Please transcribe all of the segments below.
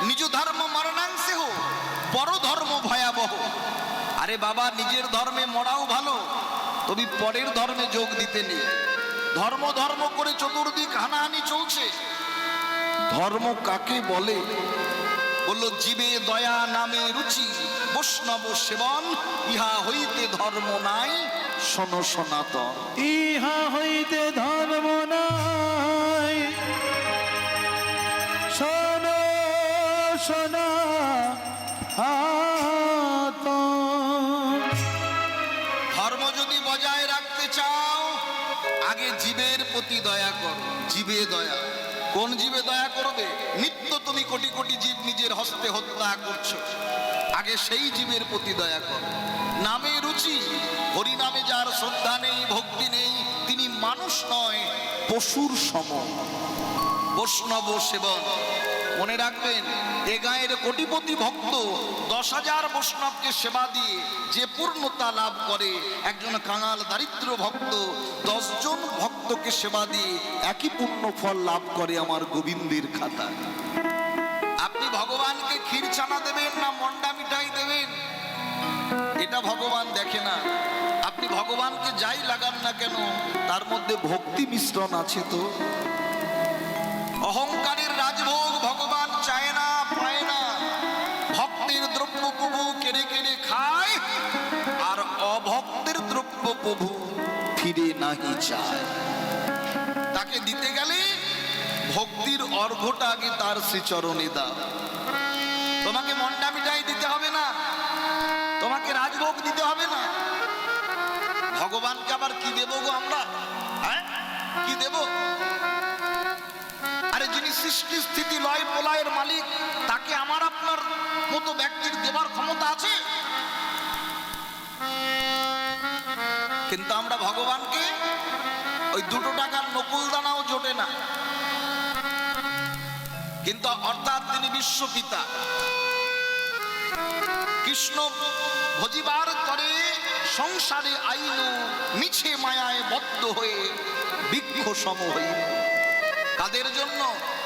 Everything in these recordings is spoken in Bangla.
নিজ ধর্ম মরণাংশে হো, পর ধর্ম ভয়াবহ। আরে বাবা, নিজের ধর্মে মরাও ভালো, তবে পরের ধর্মে যোগ দিতে নেই। ধর্ম ধর্ম করে চতুর্দিক হানাহানি চলছে। ধর্ম কাকে বলে? বলল, জীবে দয়া নামে রুচি, বৈষ্ণব সেবন, ইহা হইতে ধর্ম নাই, শোন সনাতন। ইহা হইতে ধর্ম নাই, শোনো সনাতন। ধর্ম যদি বজায় রাখতে চাও, আগে জীবের প্রতি দয়া করো। জীবে দয়া। কোন জীবে দয়া করবে? নিত্য তুমি কোটি কোটি জীব নিজের হস্তে হত্যা করছো, আগে সেই জীবের প্রতি দয়া করো। নামে রুচি, হরি নামে যার শ্রদ্ধা নেই, ভক্তি নেই, তিনি মানুষ নয়, পশুর সম। বৈষ্ণব সেবন। মনে রাখবেন, এ গায়ের কোটিপতি ভক্ত 10,000 বৈষ্ণবকে সেবা দিয়ে যে পূর্ণতা লাভ করে, একজন কাঙাল দারিদ্র ভক্ত 10 জন ভক্তকে সেবা দিয়ে একই পূর্ণ ফল লাভ করে আমার গোবিন্দের খাতা। আপনি ভগবানকে ক্ষীর চানা দেবেন না মন্ডা মিঠাই দেবেন, এটা ভগবান দেখে না। আপনি ভগবানকে যাই লাগান না কেন, তার মধ্যে ভক্তি মিশ্রণ আছে তো। অহংকারের রাজভোগ ভগবান চায় না, পায় না। ভক্তের দ্রব্য প্রভু কেড়ে কেড়ে খায়, আর অভক্তের দ্রব্য প্রভু ফিরে নাহি চায়। তাকে দিতে গেলে ভক্তির অর্ঘ্যটা আগে তার শ্রীচরণে দাও। তোমাকে মন্ডা মিঠাই দিতে হবে না, তোমাকে রাজভোগ দিতে হবে না। ভগবানকে আবার কি দেব গো আমরা? হ্যাঁ, কি দেব? আরে যিনি সৃষ্টি স্থিতি লয় প্রলয়ের মালিক, তাকে আমার আপনার মতো ব্যক্তির দেবার ক্ষমতা আছে? কিন্তু আমরা ভগবানকে ওই 2 টাকার নকুল দানাও জোটে না। কিন্তু অর্থাৎ তিনি বিশ্বপিতা। কৃষ্ণ ভজিবার করে সংসারে আইনু, মিছে মায়ায় বদ্ধ হয়ে বৃক্ষ সম হই। কাদের জন্য?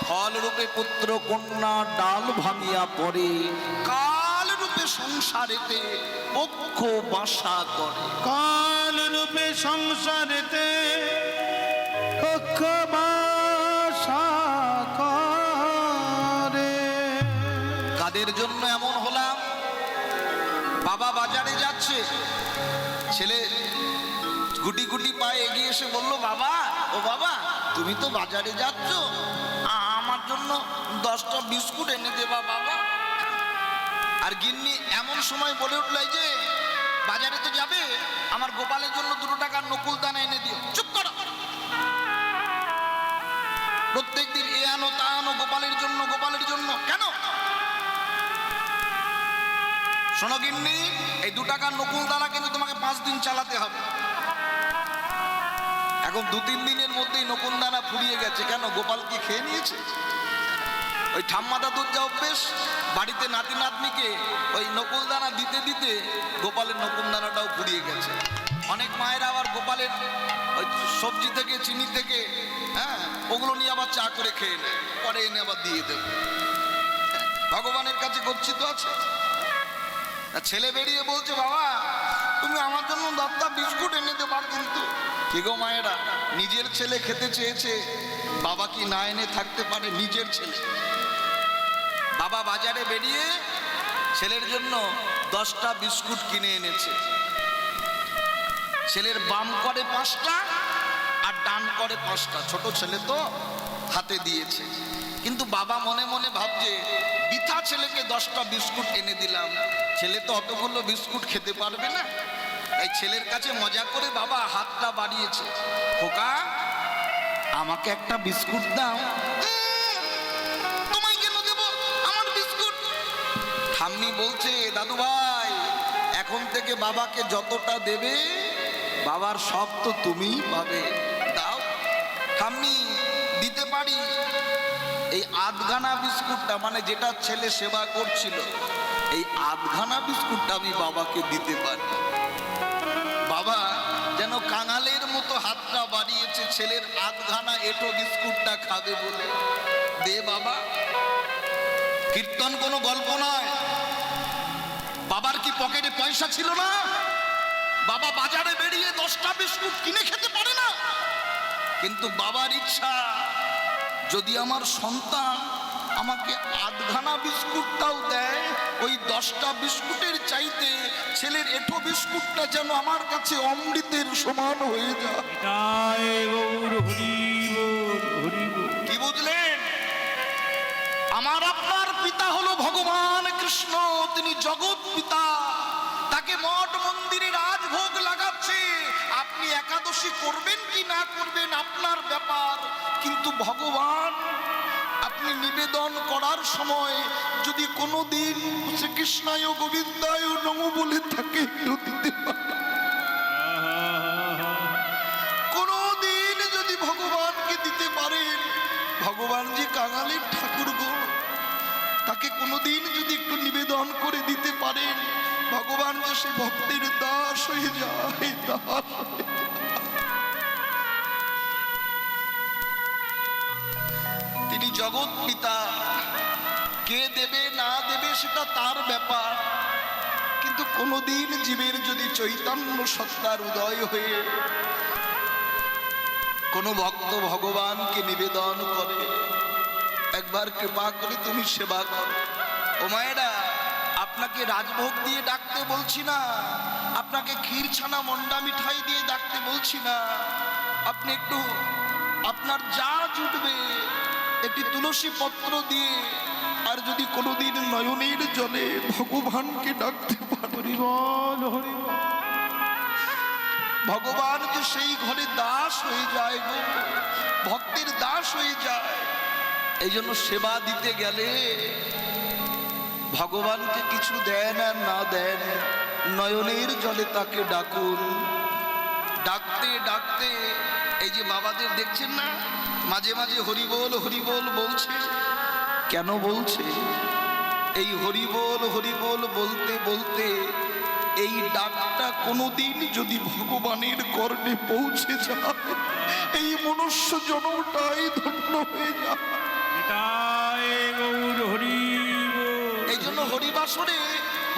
ফল রূপে পুত্র কন্যা ডাল ভাঙিয়া পড়ে, কাল রূপে সংসারেতে পক্ষ বাসা করে। কাল রূপে সংসারেতে পক্ষ বাসা করে। কাদের জন্য এমন হলাম? বাবা বাজারে যাচ্ছে, ছেলে গুটি গুটি পায়ে এগিয়ে এসে বললো, বাবা, ও বাবা, তুমি তো বাজারে যাচ্ছ, আমার জন্য 10টা বিস্কুট এনে দেবা বাবা। আর গিন্নি এমন সময় বলে উঠল, যে বাজারে তো যাবে, আমার গোপালের জন্য 2 টাকার নকুল দানা এনে দিও। চুপ করো। প্রত্যেকদিন এ আনো তা আনো গোপালের জন্য, গোপালের জন্য। কেন? শোনো গিন্নি, এই 2 টাকার নকুল দানা কিন্তু তোমাকে 5 দিন চালাতে হবে। এখন 2-3 দিনের মধ্যেই নকুল দানা ফুরিয়ে গেছে। কেন? গোপালকে খেয়ে নিয়েছে। ওই ঠাম্মা দাদুর যা অভ্যেস, বাড়িতে নাতি নাতনিকে ওই নকুল দানা দিতে দিতে গোপালের নকুল দানাটাও ফুরিয়ে গেছে। অনেক মায়েরা আবার গোপালের ওই সবজি থেকে, চিনি থেকে, হ্যাঁ, ওগুলো নিয়ে আবার চা করে খেয়ে নেয়, পরে এনে আবার দিয়ে দেবে। ভগবানের কাছে গচ্ছিত আছে। ছেলে বেরিয়ে বলছে, বাবা, তুমি আমার জন্য 10টা বিস্কুট এনে দেবা কিন্তু। কি গো মায়েরা, নিজের ছেলে খেতে চেয়েছে, বাবা কি না এনে থাকতে পারে? নিজের ছেলে। বাবা বাজারে বেরিয়ে ছেলের জন্য 10টা বিস্কুট কিনে এনেছে। ছেলের বাম করে 5টা আর ডান করে 5টা। ছোট ছেলে তো, হাতে দিয়েছে। কিন্তু বাবা মনে মনে ভাবছে, বৃথা ছেলেকে 10টা বিস্কুট এনে দিলাম, ছেলে তো অতগুলো বিস্কুট খেতে পারবে না। এই ছেলের কাছে মজা করে বাবা হাতটা বাড়িয়েছে, খোকা, আমাকে একটা বিস্কুট দাও। তোমায় কেন দেব আমার বিস্কুট? ঠাম্মি বলছে, দাদু ভাই, এখন থেকে বাবাকে যতটা দেবে, বাবার সব তো তুমিই পাবে, দাও। ঠাম্মি, দিতে পারি। এই আধখানা বিস্কুটটা, মানে যেটা ছেলে সেবা করছিল, এই আধখানা বিস্কুটটা আমি বাবাকে দিতে পারি। বাবা যেন কাঙালের মতো হাতটা বাড়িয়েছে, ছেলের আধখানা এঁটো বিস্কুটটা খাবে বলে। দে বাবা। কীর্তন কোনো গল্প নয়। বাবার কি পকেটে পয়সা ছিল না? বাবা বাজারে বেরিয়ে 10টা বিস্কুট কিনে খেতে পারে না? কিন্তু বাবার ইচ্ছা, যদি আমার সন্তান আমাকে 8খানা বিস্কুটটাও দেয়, ওই 10টা বিস্কুটের চাইতে ছেলের এঁঠো বিস্কুটটা যেন আমার কাছে অমৃতের সমান হয়ে যায়। নিতাই গৌর হরি বল, হরি বল। কি বুঝলেন? আমার আপনার পিতা হলো ভগবান কৃষ্ণ, তিনি জগৎ পিতা। তাকে মঠ মন্দিরে রাজভোগ লাগাচ্ছে, আপনি একাদশী করবেন কি না করবেন আপনার ব্যাপার। কিন্তু ভগবান, আপনি নিবেদন করার সময় যদি কোনোদিন শ্রীকৃষ্ণায় গোবিন্দায় নমো বলে থাকে একটু দিতে পারেন। কোনোদিন যদি ভগবানকে দিতে পারেন, ভগবান যে কাঙালের ঠাকুর গো, তাকে কোনোদিন যদি একটু নিবেদন করে দিতে পারেন, ভগবান যে সে ভক্তের দাস হয়ে যায়, দাস হয়ে যায়। তিনি জগৎ পিতা, কে দেবে না দেবে সেটা তার ব্যাপার। কিন্তু কোনোদিন জীবের যদি চৈতন্য সত্তার উদয় হয়ে কোনো ভক্ত ভগবানকে নিবেদন করে, একবার কৃপা করে তুমি সেবা করো। ও মায়েরা, আপনাকে রাজভোগ দিয়ে ডাকতে বলছি না, আপনাকে ক্ষীর ছানা মন্ডা মিঠাই দিয়ে ডাকতে বলছি না। আপনি একটু আপনার যা জুটবে একটি তুলসী পত্র দিয়ে, আর যদি কোনোদিন নয়নের জলে ভগবানকে ডাকতে পারেন, হরি বল, হরি বল। ভগবান যে সেই ঘরে দাস হয়ে যায় গো, ভক্তের দাস হয়ে যায়। এই জন্য সেবা দিতে গেলে ভগবানকে কিছু দেন আর না দেন, নয়নের জলে তাকে ডাকুন। ডাকতে ডাকতে এই যে বাবাদের দেখছেন না, মাঝে মাঝে হরিবোল হরিবোল বলছে। কেন বলছে? এই হরিবোল হরিবোল বলতে বলতে এই ডাকটা কোনোদিন যদি ভগবানের কর্ণে পৌঁছে যায়, এই মনুষ্য জন্মটাই ধন্য হয়ে যায়। নিতাই গৌর হরি বল। এই জন্য হরিবাসরে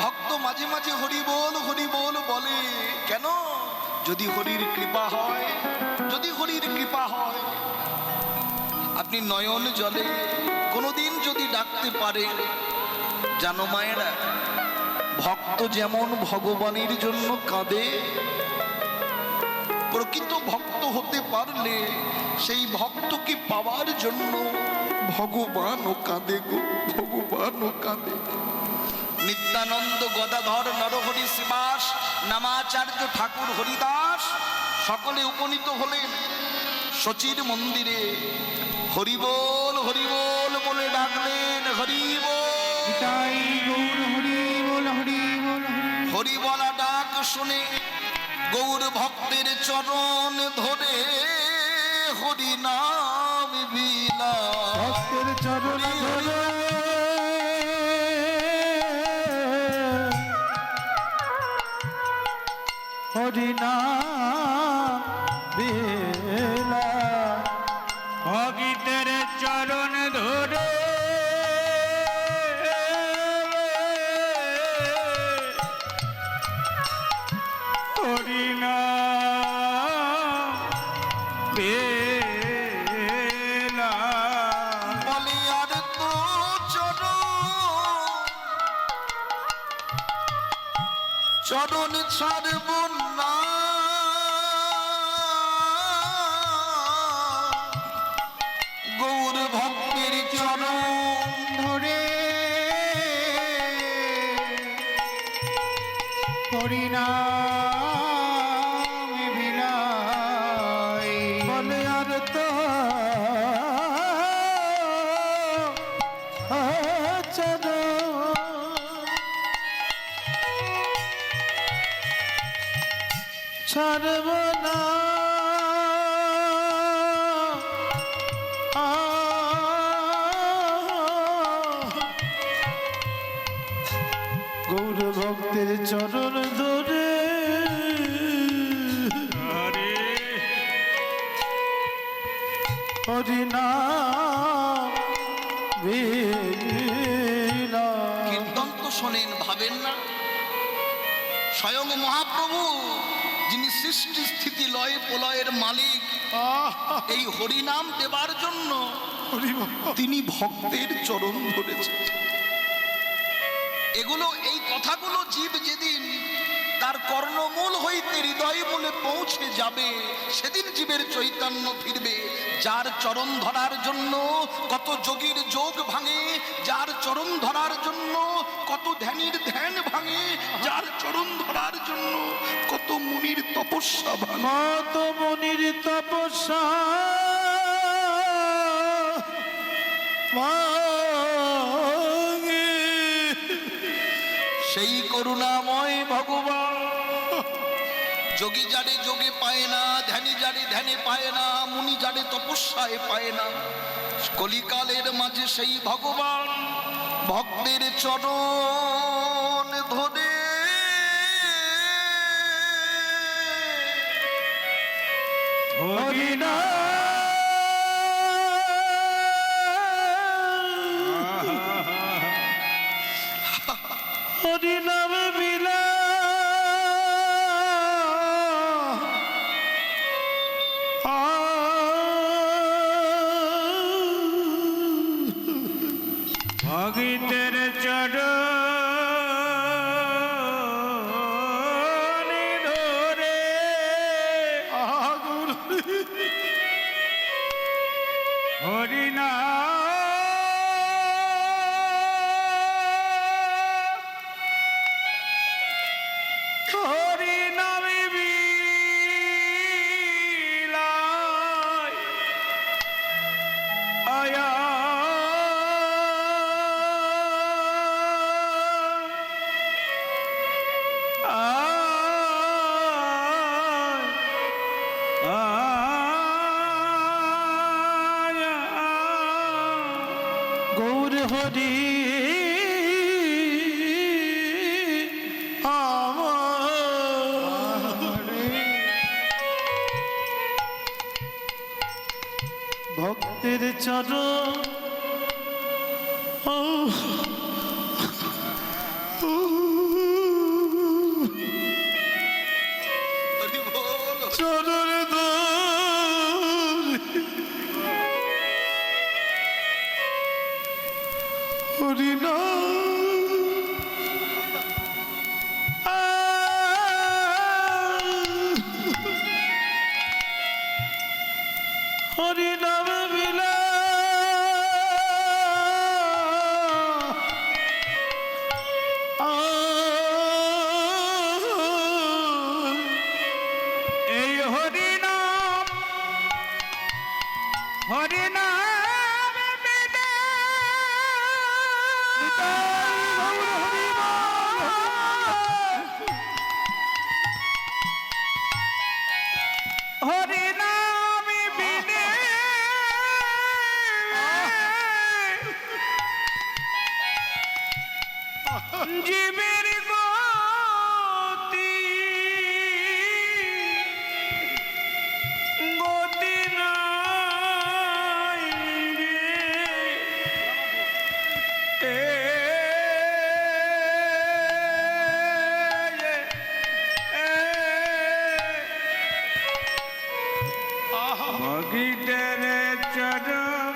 ভক্ত মাঝে মাঝে হরিবোল হরিবোল বলে। কেন? যদি হরির কৃপা হয়, যদি হরির কৃপা হয়। আপনি নয়ন জলে কোনোদিন যদি ডাকতে পারে, জানো মায়েরা, ভক্ত যেমন ভগবানের জন্য কাঁদে, প্রকৃত ভক্ত হতে পারলে সেই ভক্তকে পাওয়ার জন্য ভগবানও কাঁদে গো, ভগবানও কাঁদে। নিত্যানন্দ গদাধর নরহরি শ্রীবাস নামাচার্য ঠাকুর হরিদাস সকলে উপনীত হলেন শচীর মন্দিরে। হরিবোল হরিবোল বলে ডাকলেন, হরিবোল। নিতাই গৌর হরি বল, হরি বল, হরি। হরি বলা ডাক শুনে গৌর ভক্তের চরণ ধরে হরি নাম বিলাস। ভক্তের চরণ ধরে হরি নাম বেলা, ভগিতের চরণ ধরে হরি নাম বেলা। বলে আর তো চরণ ছাড়ব না, গৌর ভক্তের চরণ ধরে হরি নাম বিলাই। বলে আর তো ছাড়ব না, গৌর ভক্তের চরণ ধরে হরি নাম বেলা। শোনেন, ভাবেন না স্বয়ং মহাপ্রভু যিনি সৃষ্টি স্থিতি লয় প্রলয়ের মালিক, এই হরিনাম দেবার জন্য তিনি ভক্তের চরণ ধরেছেন। এগুলো, এই কথাগুলো জীব যেদিন তার কর্ণমূল হইতে হৃদয় মূলে পৌঁছে যাবে, সেদিন জীবের চৈতন্য ফিরবে। যার চরণ ধরার জন্য কত যোগীর যোগ ভাঙে, যার চরণ ধরার জন্য কত ধ্যানীর ধ্যান ভাঙে, যার চরণ ধরার জন্য কত মুনির তপস্যা ভাঙে, কত মুনির তপস্যা ভাঙে। সেই করুণাময় ভগবান যোগী যারে যোগে পায় না, ধ্যানী যারে ধ্যানে পায় না, মুনি যারে তপস্যায় পায় না, কলিকালের মাঝে সেই ভগবান ভক্তের চরণ ধরে হরিনাম বিলা ভগিতের চরণ ধরে হরিনাম হরিনামে বিলায় আয়া গৌর হরি ভক্তের চরণ হরি বল। চরণ হরিনাম হরিনাম বিলা এই হরিনাম হরিনাম বিলা হরিনাম বিনে জীবের গতি গতি নাই রে। ভগিতের চরণ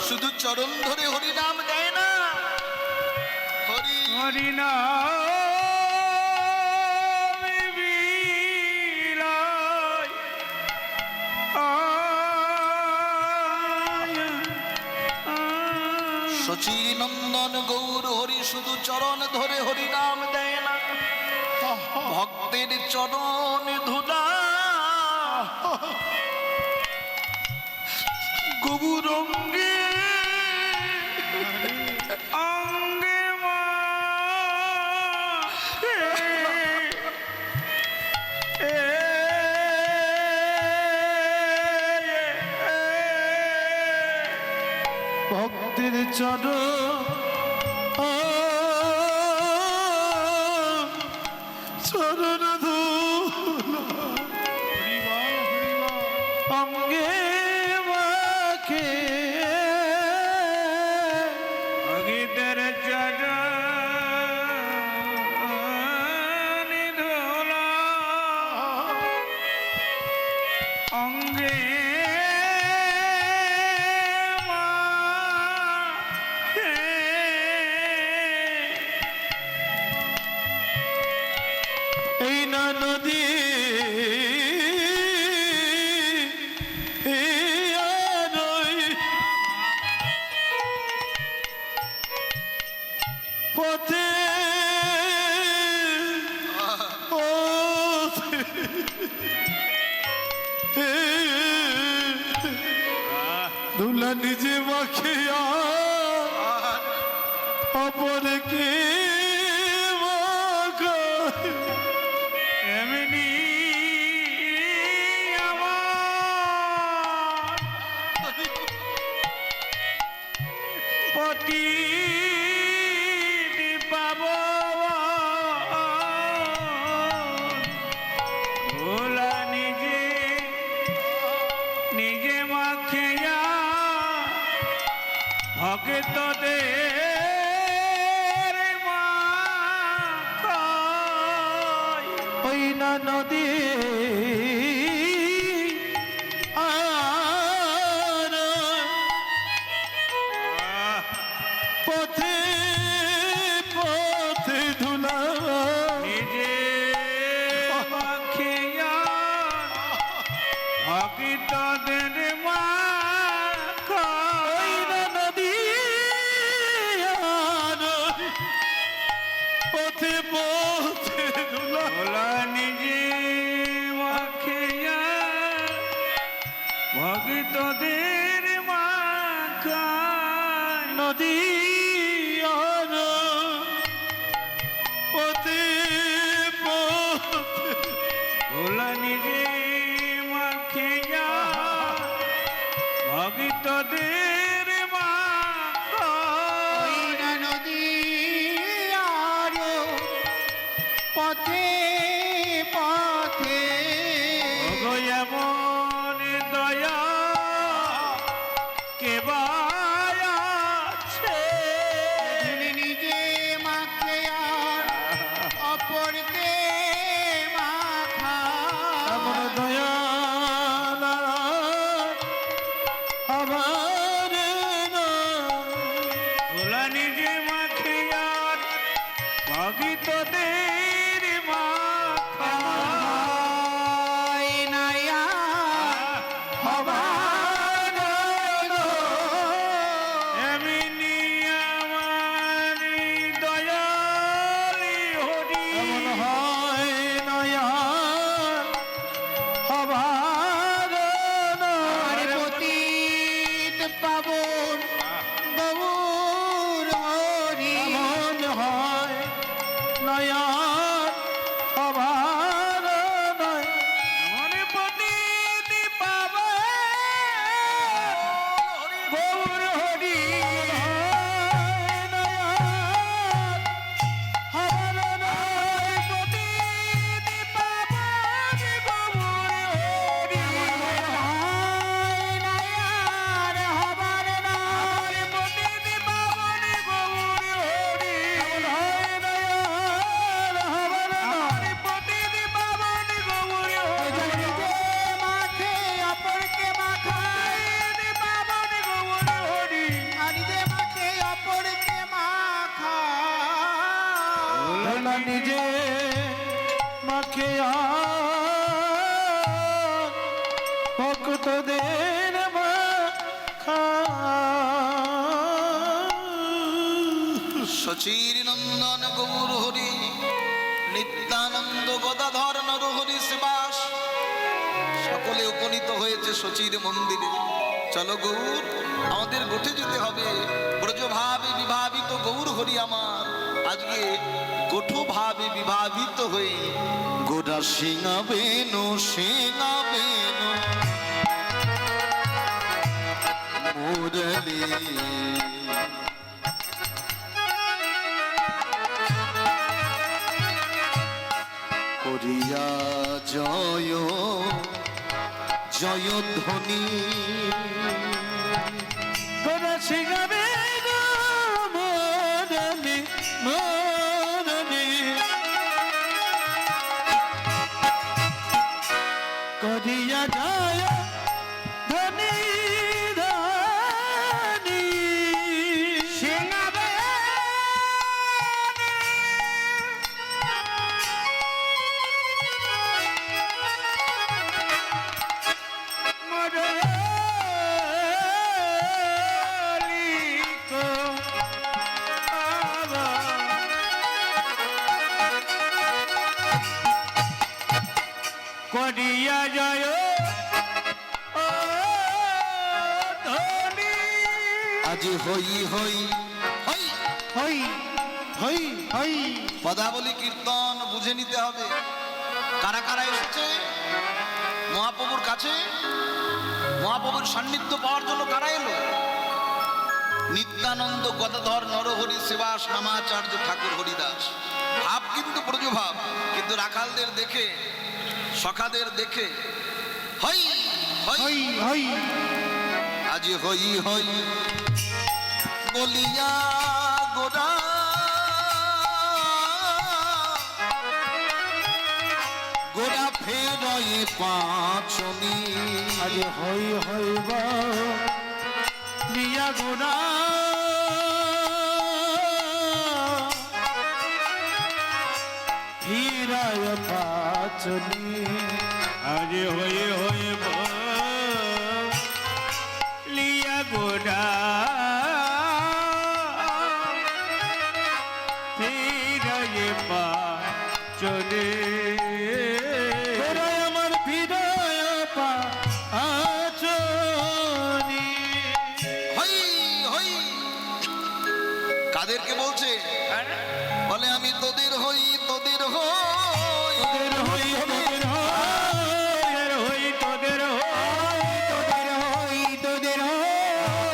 শুধু চরণ ধরে হরিনাম দেয় না, হরি হরিনাম বিলায় শচীনন্দন গৌর হরি শুধু চরণ ধরে হরিনাম দেয় না, ভক্তের চরণ ধুলা গৌরঙ্গে অঙ্গে মা ভক্তের চরণ চরণ ধুলা অঙ্গে মাখে অগিতের চরণে ধুলা অঙ্গে মাখে এই না নদী পথে ধুলা নিজে মাখে অপরকে এমনি আমার পতি পাব ভোলা নিজে নিজে মাখে ভক্তদের ওই না নদী আর পথে পথে ধুলা নিজে মাখে ভক্তদের ওই না নদী আর পথে পথে ধুলা নিজে মাখে ভক্তদের নদী আর পথে পথে ধুলা নিজে মাখে ভক্তদের নদী আর পথে পথে এমন দয়া কেবা আছে নিজে মাখে আর অপরকে মাখা এমন দয়া আমার ভোলা নিজে মাখে আর ভক্তদের মাখা নায়া হবার এমনি আমার দয়ালি হরি এমন হয় নয়া হবার পতিত পাবন গৌর হরি এমন হয় নয়া হবার নয় এমন পতিতি পাবে গৌর হরি মাখে অপরকে মাখায় নিজে মাখে অপরকে মাখায় নিজে মাখে ভক্তদের সচির নন্দন গৌর হরি নিত্যানন্দ গদাধর নরহরি শিবাস সকলে উপনীত হয়েছে সচির মন্দিরে। চলো গৌর, আমাদের গোঠে যেতে হবে। ব্রজভাবে বিভাবিত গৌর হরি আমার আজকে গোঠভাবে বিভাবিত হয়ে গোরা সিঙাবেন সিঙাবেন মুরলী করিয়া জয় জয়ধ্বনি। গোরা সিংহাবে গো মরণে মরণে করিয়া যায় ধনী ধনী সিংহাবে মরলিক আবা করিয়া যায় ও ধনী আজি হই হই হই। হই হই হই পদাবলী কীর্তন বুঝে নিতে হবে। কারা কারা এসেছে মহাপ্রভুর কাছে? মহাপ্রভুর সান্নিধ্য পাওয়ার জন্য কারা এলো? নিত্যানন্দ, গদাধর, নরহরি, সেবাস, নামাচার্য, ঠাকুর হরিদাস। ভাব কিন্তু ব্রজভাব, কিন্তু রাখালদের দেখে, সখাদের দেখে হই হই হই হই আজি হই হই বলিয়া গোরা গোরা ফেরয়ে পাঁচনি। আজ হই হইব নিয়া গোরা হীরায় পাচনি আজ হই হইব লিয়া গোরা হীরায় পাচনি আমার হৃদয় পাচনি হই হই কাদেরকে বলছে? বলে আমি তোদের হই তোদের হই। তোদের হই তোদের হই তোদের হই তোদের হই তোদের হই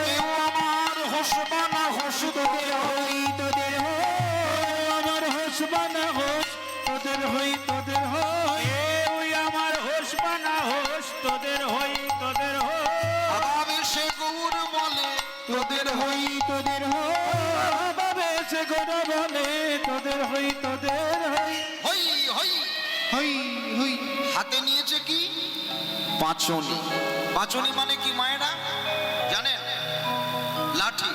কেউ আমার হসবা না হস তোদের হই তোদের হই আমার হসবা না হোস তোদের হই তোদের হই ওই আমার হসবা না হোস তোদের হই তোদের হই আবার সে গৌর বলে তোদের হই তোদের হই বাবে সে গোটা বলে তোদের হই তোদের হই হই হই। হই হই হাতে নিয়েছে কি? পাঁচনি। পাঁচনি মানে কি মায়েরা জানেন? লাঠি।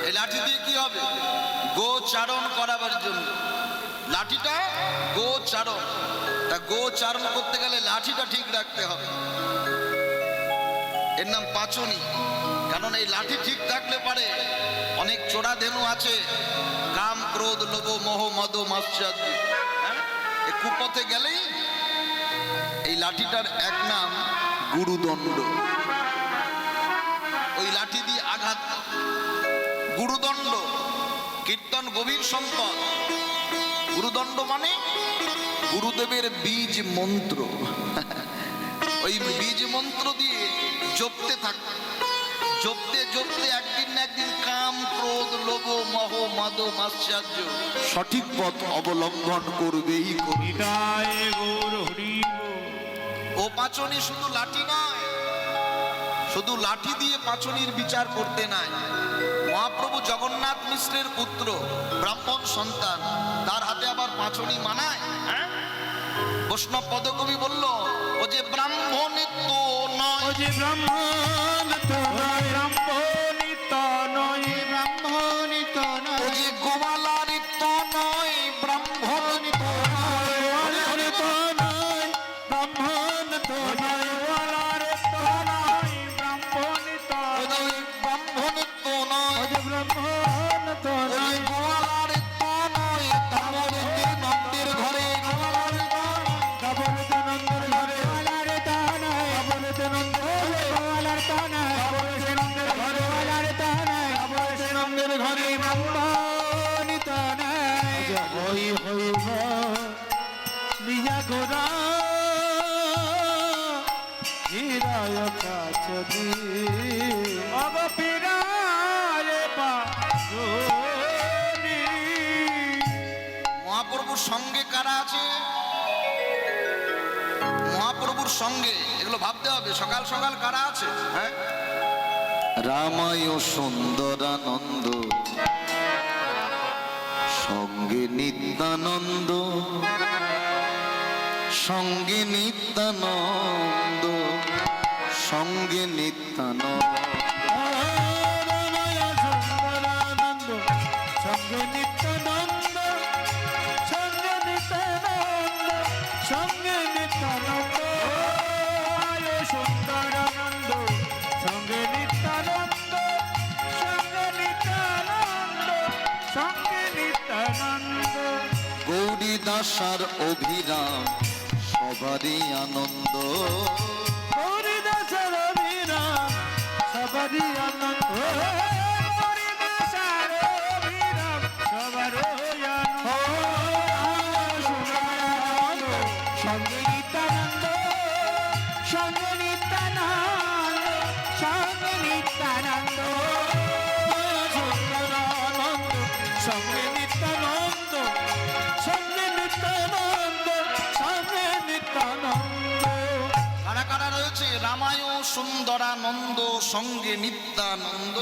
এই লাঠি দিয়ে কি হবে? গোচারণ করাবার জন্য লাঠিটা গোচারণ। তা গোচারণ করতে গেলে লাঠিটা ঠিক রাখতে হবে। এর নাম পাঁচনি। কারণ এই লাঠি ঠিক থাকলে পারে অনেক চোরা ধেনু আছে, কাম, ক্রোধ, লোভ, মোহ, মদ, মাৎসর্য, এই কুপথে গেলেই এই লাঠিটার এক নাম গুরুদণ্ড। ওই লাঠি দিয়ে আঘাত, গুরুদণ্ড। কীর্তন গভীর সম্পদ। গুরুদণ্ড মানে গুরুদেবের বীজ মন্ত্র। ওই বীজ মন্ত্র দিয়ে জপতে থাকতে জপতে জপতে একদিন না একদিন কাম, ক্রোধ, লোভ, মোহ, মদ, মাৎসর্য সঠিক পথ অবলম্বন করবেই করবে। নিতাই গৌর হরিব ও পাঁচনি শুধু লাঠি নয়, শুধু লাঠি দিয়ে পাঁচনির বিচার করতে নাই। মহাপ্রভু জগন্নাথ মিশ্রের পুত্র, ব্রাহ্মণ সন্তান, তার হাতে আবার পাঁচনি মানায়? বৈষ্ণব পদকবি বলল, ও যে ব্রাহ্মণিত্ব নয়, ও যে ব্রাহ্মণ তো নয় ব্রাহ্মণিত নয় ব্রাহ্মণিত ও নয় যে গোমালারিত্ব নয়, ব্রাহ্মণিত্ব নয়। ব্রাহ্মণ তো নয় ব্রাহ্মণ তো নয় ওয়ালার তো নয় ব্রাহ্মণিত ও যে ব্রাহ্মণিত্ব নয়, ও যে ব্রাহ্মণ তো ও যে নয় গোমালারিত্ব নয়, তামরে নন্দের ঘরে কাবলতে নন্দের ঘরে ওয়ালার তা নয় কাবলতে নন্দের ঘরে ওয়ালার তা নয় কাবলতে নন্দের ঘরে ওয়ালার তা নয় কাবলতে নন্দের ঘরে ব্রাহ্মণিত নয় হই হইব নিয়া গোরা হীরায় কাচনি অব পিরায় পাচনি মহাপ্রভুর সঙ্গে কারা আছে? মহাপ্রভু মহাপ্রভুর সঙ্গে, এগুলো ভাবতে হবে। সকাল সকাল কারা আছে? হ্যাঁ, রামায় সুন্দরানন্দ সঙ্গে নিত্যানন্দ, সঙ্গে নিত্যানন্দ, সঙ্গে নিত্যানন্দ। রামায় সুন্দরানন্দ সঙ্গে নিত্যানন্দ, সঙ্গে নিত্যানন্দ, সঙ্গে নিত্যানন্দ। রামায় সুন্দরানন্দ সঙ্গে নিত্যানন্দ, সঙ্গে নিত্যানন্দ, সঙ্গে নিত্যানন্দ। গৌরী দাসার অভিরাম সবারই আনন্দ, হরিদাসের অভিরাম সবারই আনন্দ। হরিদাসের অভিরাম সবারই আনন্দ। সঙ্গে নিত্যানন্দ, সঙ্গে নিত্যানন্দ, সঙ্গে নিত্যানন্দ। সুন্দরানন্দ সঙ্গে নিত্যানন্দ, সঙ্গে নিত্যানন্দ, সঙ্গে নিত্যানন্দ। কারা কারা রয়েছে? রামায় সুন্দরানন্দ সঙ্গে নিত্যানন্দ,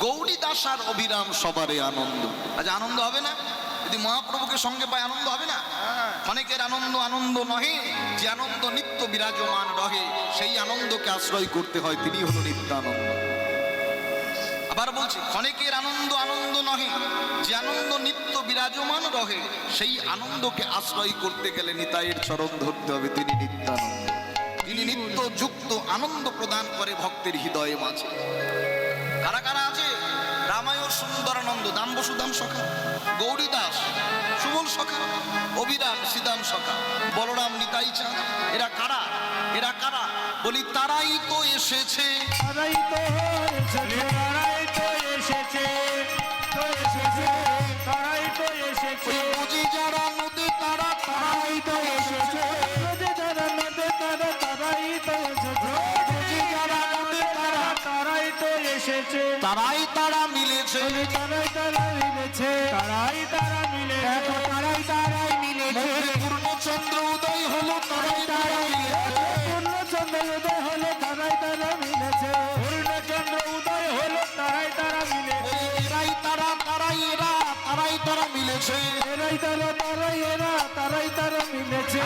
গৌরী দাসার অভিরাম সবারে আনন্দ। আজ আনন্দ হবে না? যদি মহাপ্রভুকে সঙ্গে পায় আনন্দ হবে না? অনেকের আনন্দ আনন্দ নহে, যে আনন্দ নিত্য বিরাজমান রহে, সেই আনন্দকে আশ্রয় করতে হয়, তিনি হলো নিত্যানন্দ। আবার বলছি, ক্ষণিকের আনন্দ আনন্দ নহে, যে আনন্দ নিত্য বিরাজমান রহে, সেই আনন্দকে আশ্রয় করতে গেলে নিতাইয়ের চরণ ধরতে হবে, তিনি নিত্যানন্দ। তিনি নিত্য যুক্ত আনন্দ প্রদান করে ভক্তের হৃদয়ে মাঝে। কারা কারা আছে? রামায় সুন্দরানন্দ দাম্ব সুদাম সখা, গৌরী দাস সুবল সখা, অভিরাম শ্রীদাম সখা, বলরাম নিতাই চাঁদ। এরা কারা? এরা কারা? বলি তারাই তো এসেছে, তারাই তো এসেছে, তারাই তো এসেছে, তো এসেছে, তারাই তো এসেছে। বুঝি যারা নদী তারা তারাই তো এসেছে, নদী যারা নদী তারা, তারাই তো এসেছে। বুঝি যারা নদী তারা, তারাই তো এসেছে, তারাই তারা মিলেছে। তারাই তারা মিলেছে, তারাই তারা মিলেছে। দেখো তারাই তারাই মিলেছে। পূর্ণচন্দ্র উদয় হলো, তারাই তারা মিলেছে। পূর্ণচন্দ্র উদয় হলো, তারাই তারা মিলেছে। পূর্ণচন্দ্র উদয় হলো, তারাই তারা মিলেছে। এরাই তারা, তারাই এরা, তারাই তারা মিলেছে। এরাই তারা, তারাই এরা, তারাই তারা মিলেছে।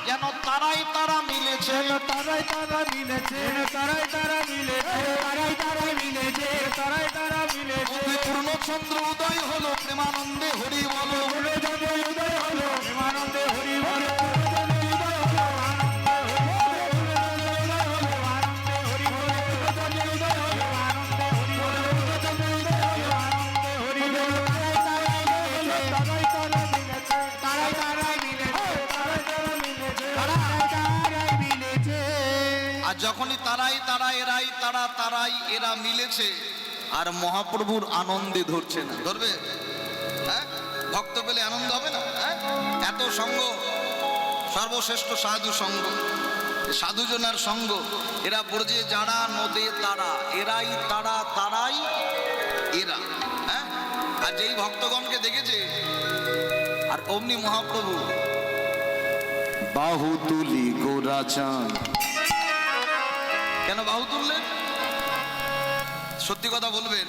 যেন তারাই তারা মিলেছে। তারাই তারা মিলেছে, তারাই তারা মিলেছে, তারাই তারাই মিলেছে। তারাই তারা মিলেছে। পূর্ণচন্দ্র উদয় হলো, প্রেমানন্দে হরি বলো। পূর্ণচন্দ্র উদয় হলো, প্রেমানন্দে হরি বল। পূর্ণচন্দ্র উদয় হলো, আনন্দে হরি বল। পূর্ণচন্দ্র উদয় হলো, আনন্দে হরি বল। পূর্ণচন্দ্র উদয় হলো, আনন্দে হরি বল। পূর্ণচন্দ্র উদয় হলো, আনন্দে হরি বল। তারাই তারা মিলেছে, তারাই তারাই মিলেছে, তারাই তারা মিলেছে। তারাই তারাই মিলেছে। আর যখনই তারাই তারা, এরাই তারা, তারাই এরা মিলেছে, আর মহাপ্রভুর আনন্দে ধরছে না। ধরবে? হ্যাঁ, ভক্ত পেলে আনন্দ হবে না? হ্যাঁ, এত সঙ্গ, সর্বশ্রেষ্ঠ সাধু সঙ্গ, সাধুজনার সঙ্গ। এরা ব্রজে যারা নদে তারা, এরাই তারা, তারাই এরা। হ্যাঁ, আর যেই ভক্তগণকে দেখেছে, আর অমনি মহাপ্রভু বাহু তুলি গোরা চাঁদ। কেন বাহু তুললেন? সত্যি কথা বলবেন,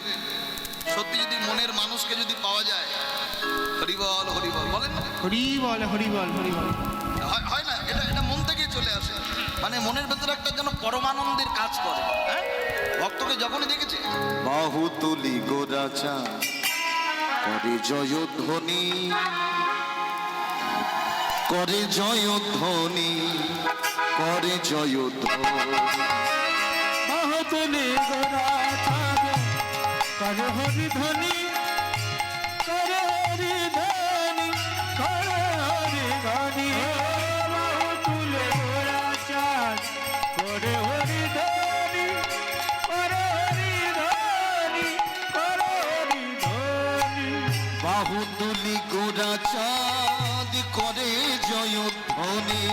সত্যি যদি মনের মানুষকে যদি পাওয়া যায়, হরিবল হরিবল বলেন না? হরি বল, হরি বল, হরি বল। হয় না? এটা এটা মন থেকেই চলে আসে, মানে মনের ভেতরে একটা যেন পরমানন্দের কাজ করে। হ্যাঁ, ভক্তকে যখনই দেখেছে, বাহু তুলি গোরা চাঁদ করে জয়ধ্বনি, করে জয়ধ্বনি, করে জয়ধ্বনি। বাহুতুলি গোরা চাঁদ করে হরি ধ্বনি, করে হরি ধ্বনি, করে হরি ধ্বনি। বাহুতুলি গোরা চাঁদ করে হরি ধ্বনি, করে হরি ধ্বনি, করে হরি ধ্বনি। বাহু তুলি গোরা চাঁদ করে জয়ধ্বনি,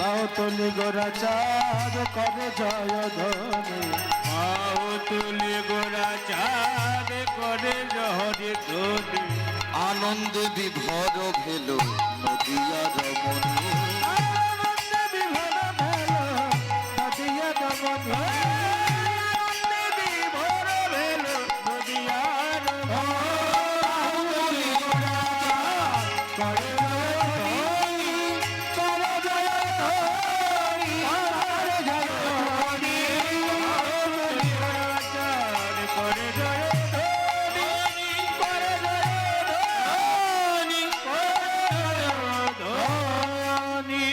বাহুতুলি গোরা চাঁদ করে জয় ধ্বনি। বাহুতুলি গোরা চাঁদ করে হরি ধ্বনি। আনন্দে বিভোর ভেল নদিয়া রমণী। আনন্দে বিভোর বন্ধু আনন্দে বিভোর ভেল নদিয়ার বাহুবলী গোরা করে জয় ধ্বনি, করে জয় ধ্বনি, করে জয় ধ্বনি, করে জয় ধ্বনি।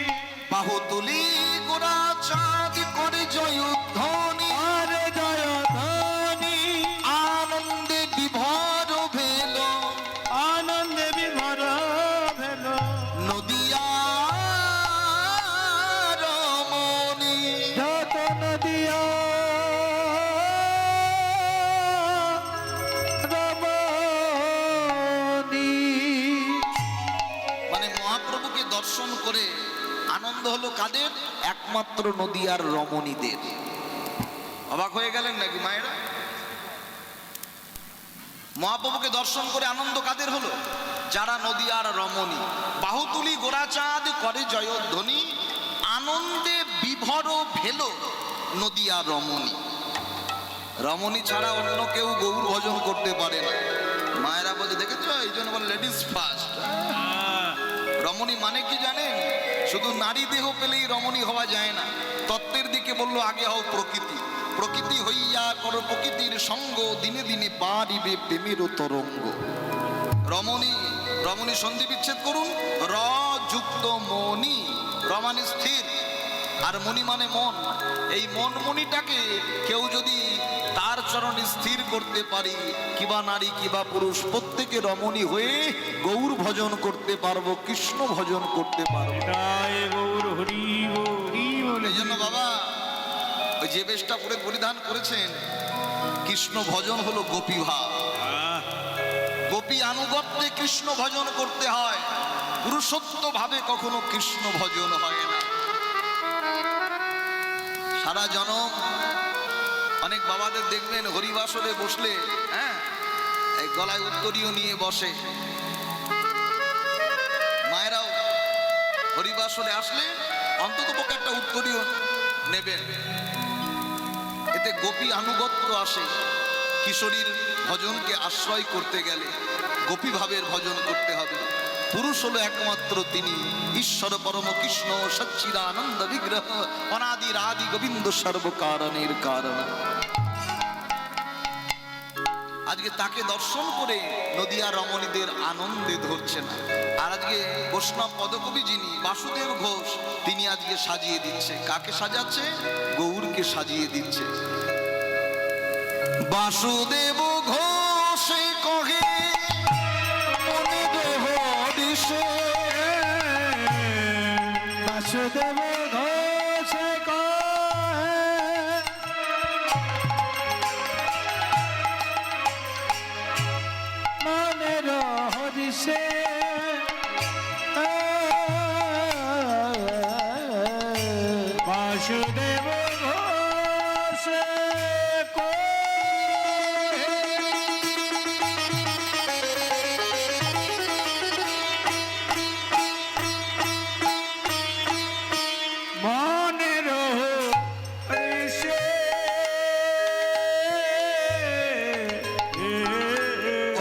বাহু তুলি গোরা চাঁদ করে জয়ধ্বনি, আরে জয় ধ্বনি, আনন্দে বিভোর ভেল আনন্দে বিভোর ভেল নদিয়ার মনি। যত নদিয়া রমণী। মানে মহাপ্রভুকে দর্শন করে আনন্দ হলো কাদের? একমাত্র নদিয়ার রমণীদের। অবাক হয়ে গেলেন নাকি মায়েরা? মহাপ্রভুকে দর্শন করে আনন্দ কাদের হলো? যারা নদিয়ার রমণী। বাহুতুলি গোরাচাঁদ করে জয়ধ্বনি, আনন্দে বিভোর ভেল নদিয়ার রমণী। রমণী ছাড়া অন্য কেউ গৌর ভজন করতে পারে না। মায়েরা বলছে দেখেছো, এই জন্য বলে লেডিস ফার্স্ট। রমণী মানে কি জানেন? শুধু নারী দেহ পেলেই রমণী হওয়া যায় না। তত্ত্বের দিকে বললো আগে হও প্রকৃতি। প্রকৃতি হইয়া কর প্রকৃতির সঙ্গ, দিনে দিনে বাড়িবে প্রেমের তরঙ্গ। রমণী, রমণী সন্ধি বিচ্ছেদ করুন। র যুক্ত মণি, র মানে স্থির আর মণি মানে মন। এই মন মণিটাকে কেউ যদি তার চরণে স্থির করতে পারি, কিবা নারী কিবা পুরুষ প্রত্যেকে রমণী হয়ে গৌর ভজন করতে পারবো, কৃষ্ণ ভজন করতে পারবো। এটাই গৌর হরি বল। এই জন্য বাবা ওই যে বেশটা পরে পরিধান করেছেন, কৃষ্ণ ভজন হলো গোপী ভাব। গোপী আনুগত্যে কৃষ্ণ ভজন করতে হয়, পুরুষত্ব ভাবে কখনো কৃষ্ণ ভজন হয় না। সারা জনম অনেক বাবাদের দেখবেন হরিবাসরে বসলে, হ্যাঁ, এই গলায় উত্তরীয় নিয়ে বসে। মায়েরাও হরিবাসরে আসলে অন্তত পক্ষে একটা উত্তরীয় নেবেন, এতে গোপী আনুগত্য আসে। কিশোরীর ভজনকে আশ্রয় করতে গেলে গোপী ভাবের ভজন করতে হবে। পুরুষ হলো একমাত্র তিনি, ঈশ্বর পরম কৃষ্ণ সচ্চিদানন্দ বিগ্রহ, অনাদির আদি গোবিন্দ সর্বকারণের কারণ। আজকে তাকে দর্শন করে নদিয়া রমণীদের আনন্দে ধরছে না। আর আজকে বৈষ্ণব পদকবি যিনি বাসুদেব ঘোষ, তিনি আজকে সাজিয়ে দিচ্ছে। কাকে সাজাচ্ছে? গৌরকে সাজিয়ে দিচ্ছে। বাসুদেব ঘোষে কহে মনে দেহ দিশে, বাসুদেব ঘোষে কহে মনের হরিষে, বাসুদেব ঘোষে মনের হরিষে।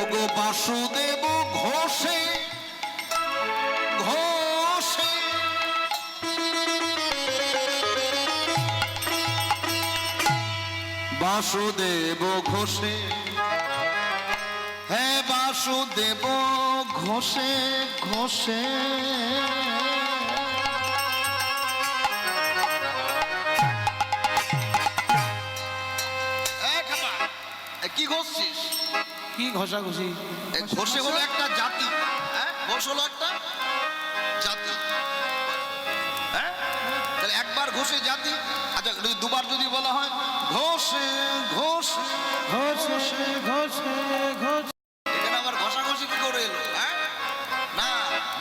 ওগো বাসুদেব ঘোষে ঘোষে, বাসুদেব ঘোষে, হ্যাঁ বাসুদেব ঘোষে ঘোষে। কি ঘষছিস? কি ঘষাঘষি? এই ঘষে হলো একটা জাতি, হ্যাঁ, ঘোষ হলো একটা জাতি, হ্যাঁ। তাহলে একবার ঘষে জাতি, আচ্ছা দুবার যদি বলা হয় ঘষে ঘষে ঘোষে ঘোষে ঘোষে, এখানে আবার ঘষাঘষি কি করে এলো? হ্যাঁ, না,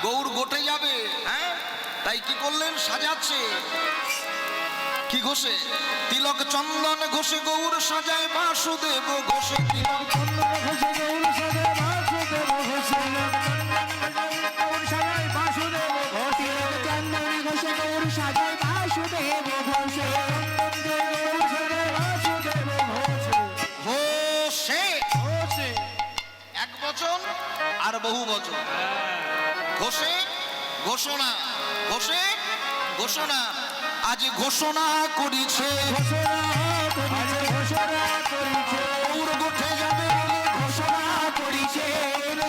গৌর গোটে যাবে, হ্যাঁ, তাই কি করলেন? সাজাচ্ছে। কি ঘষে? তিলক চন্দন ঘষে গৌর সাজায়, বাসুদেব ঘষে তিলক চন্দন ঘোষে গৌর সাজে, বাসুদেব ঘোষে গৌর সাজায়, বাসুদেব ঘোষে চন্দন ঘোষে গৌর সাজায়, বাসুদেব ঘোষে চন্দন ঘোষে গৌর বহু বচন। ঘোষে ঘোষণা, ঘোষে ঘোষণা, আজ ঘোষণা করিছে ঘোষণা করিছে, ঘোষণা করিছে, গৌর গোঠে যাবে বলে ঘোষণা করিছে,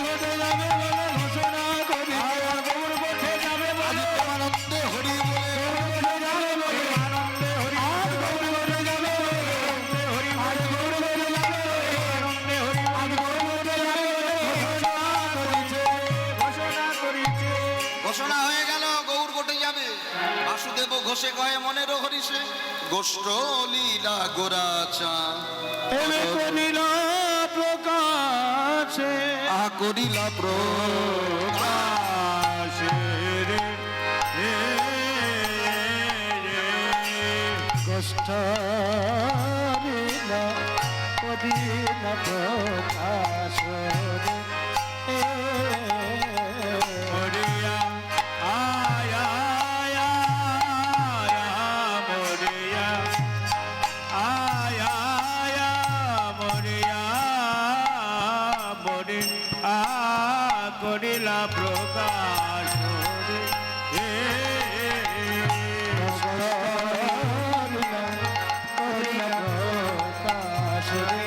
ঘটে যাবে বলে ঘোষণা করিছে, গৌর গোঠে যাবে বলে আনন্দে হরি বলে গৌর গোঠে যাবে বলে আনন্দে হরি, আজ গৌর গোঠে যাবে বলে আনন্দে হরি, আজ গৌর গোঠে যাবে বলে আনন্দে হরি, আজ গৌর গোঠে যাবে বলে ঘোষণা করিছে, ঘোষণা করিছে। ঘোষণা হয়ে গেল গৌর গোটে যাবে। বাসুদেব ঘোষে কয়ে মনেরও হরিষে গোষ্ঠ লীলা গোরাচা এবে করিল প্রকাশে, আহা করিলা প্রকাশে রে, রে, রে, কষ্ট লীলা করিল প্রকাশ রে, মরিয়া আয়া আয়া মরিয়া আয়া আয়া মরিয়া মরি আ করিলা প্রকাশ রে, করিলা প্রকাশ রে,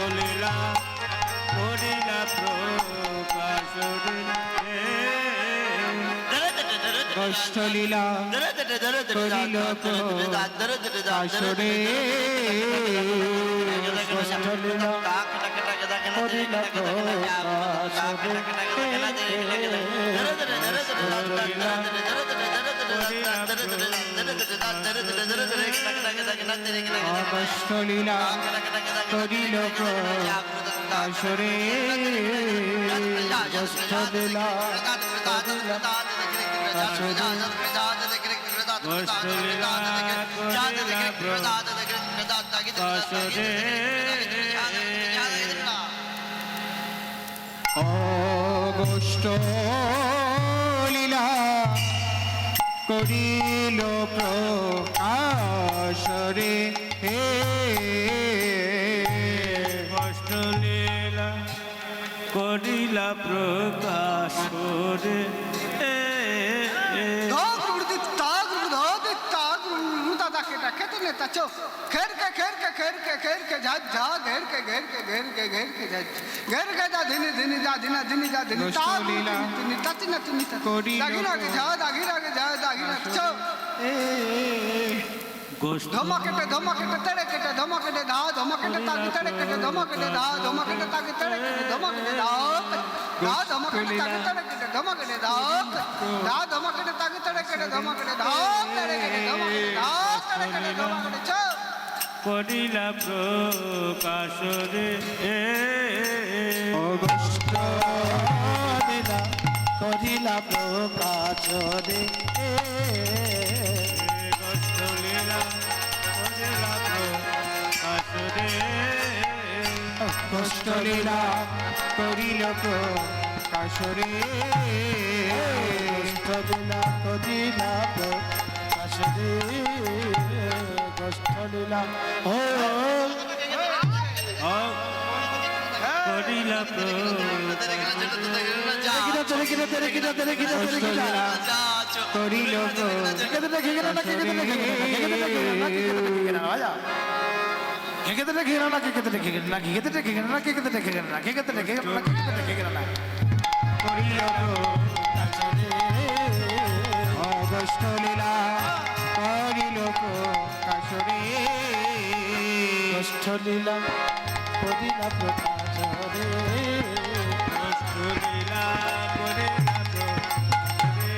লীলা করিলা প্রকাশ রে, কষ্ট লীলা করিল প্রকাশ রে, কষ্ট লীলা করিল প্রকাশ কষ্ট লীলা করিল প্রকাশ রে, কষ্ট লীলা করিল প্রকাশ রে, কষ্ট লীলা করিল প্রকাশ রে, অগষ্ট লীলা করিল প্রকাশ রে, হে কষ্ট লীলা করিলা প্রকাশ রে, ধমাকেটে ধমাকেটে তেড়ে কেটে ধমাকেটে ধা ধমাকেটে তাকে তেড়ে কেটে ধমাকেটে ধা ধমাকেটে তাকে তেড়ে কেটে ধমাকেটে ধা ধা ধমাকেটে তাকে তেড়ে কেটে ধমাকেটে ধা ধা ধমাকেটে তাকে তেড়ে কেটে ধমাকেটে ধা তেড়ে কেটে ধমাকেটে ধা তেড়ে কেটে ধমাকেটে চ করিলা প্রকাশ রে, অগষ্ট লীলা করিলা প্রকাশ রে, কষ্ট লীলা করিলা প্রকাশ রে, কষ্ট লীলা করিল প্রকাশ রে, কষ্ট লীলা করিলা প্রকাশ রে, কষ্ট লীলা ও করিলা অগষ্ট লীলা করিল প্রকাশ রে, কষ্ট লীলা করিলা প্রকাশ রে, কষ্ট লীলা করিলা প্রকাশ রে,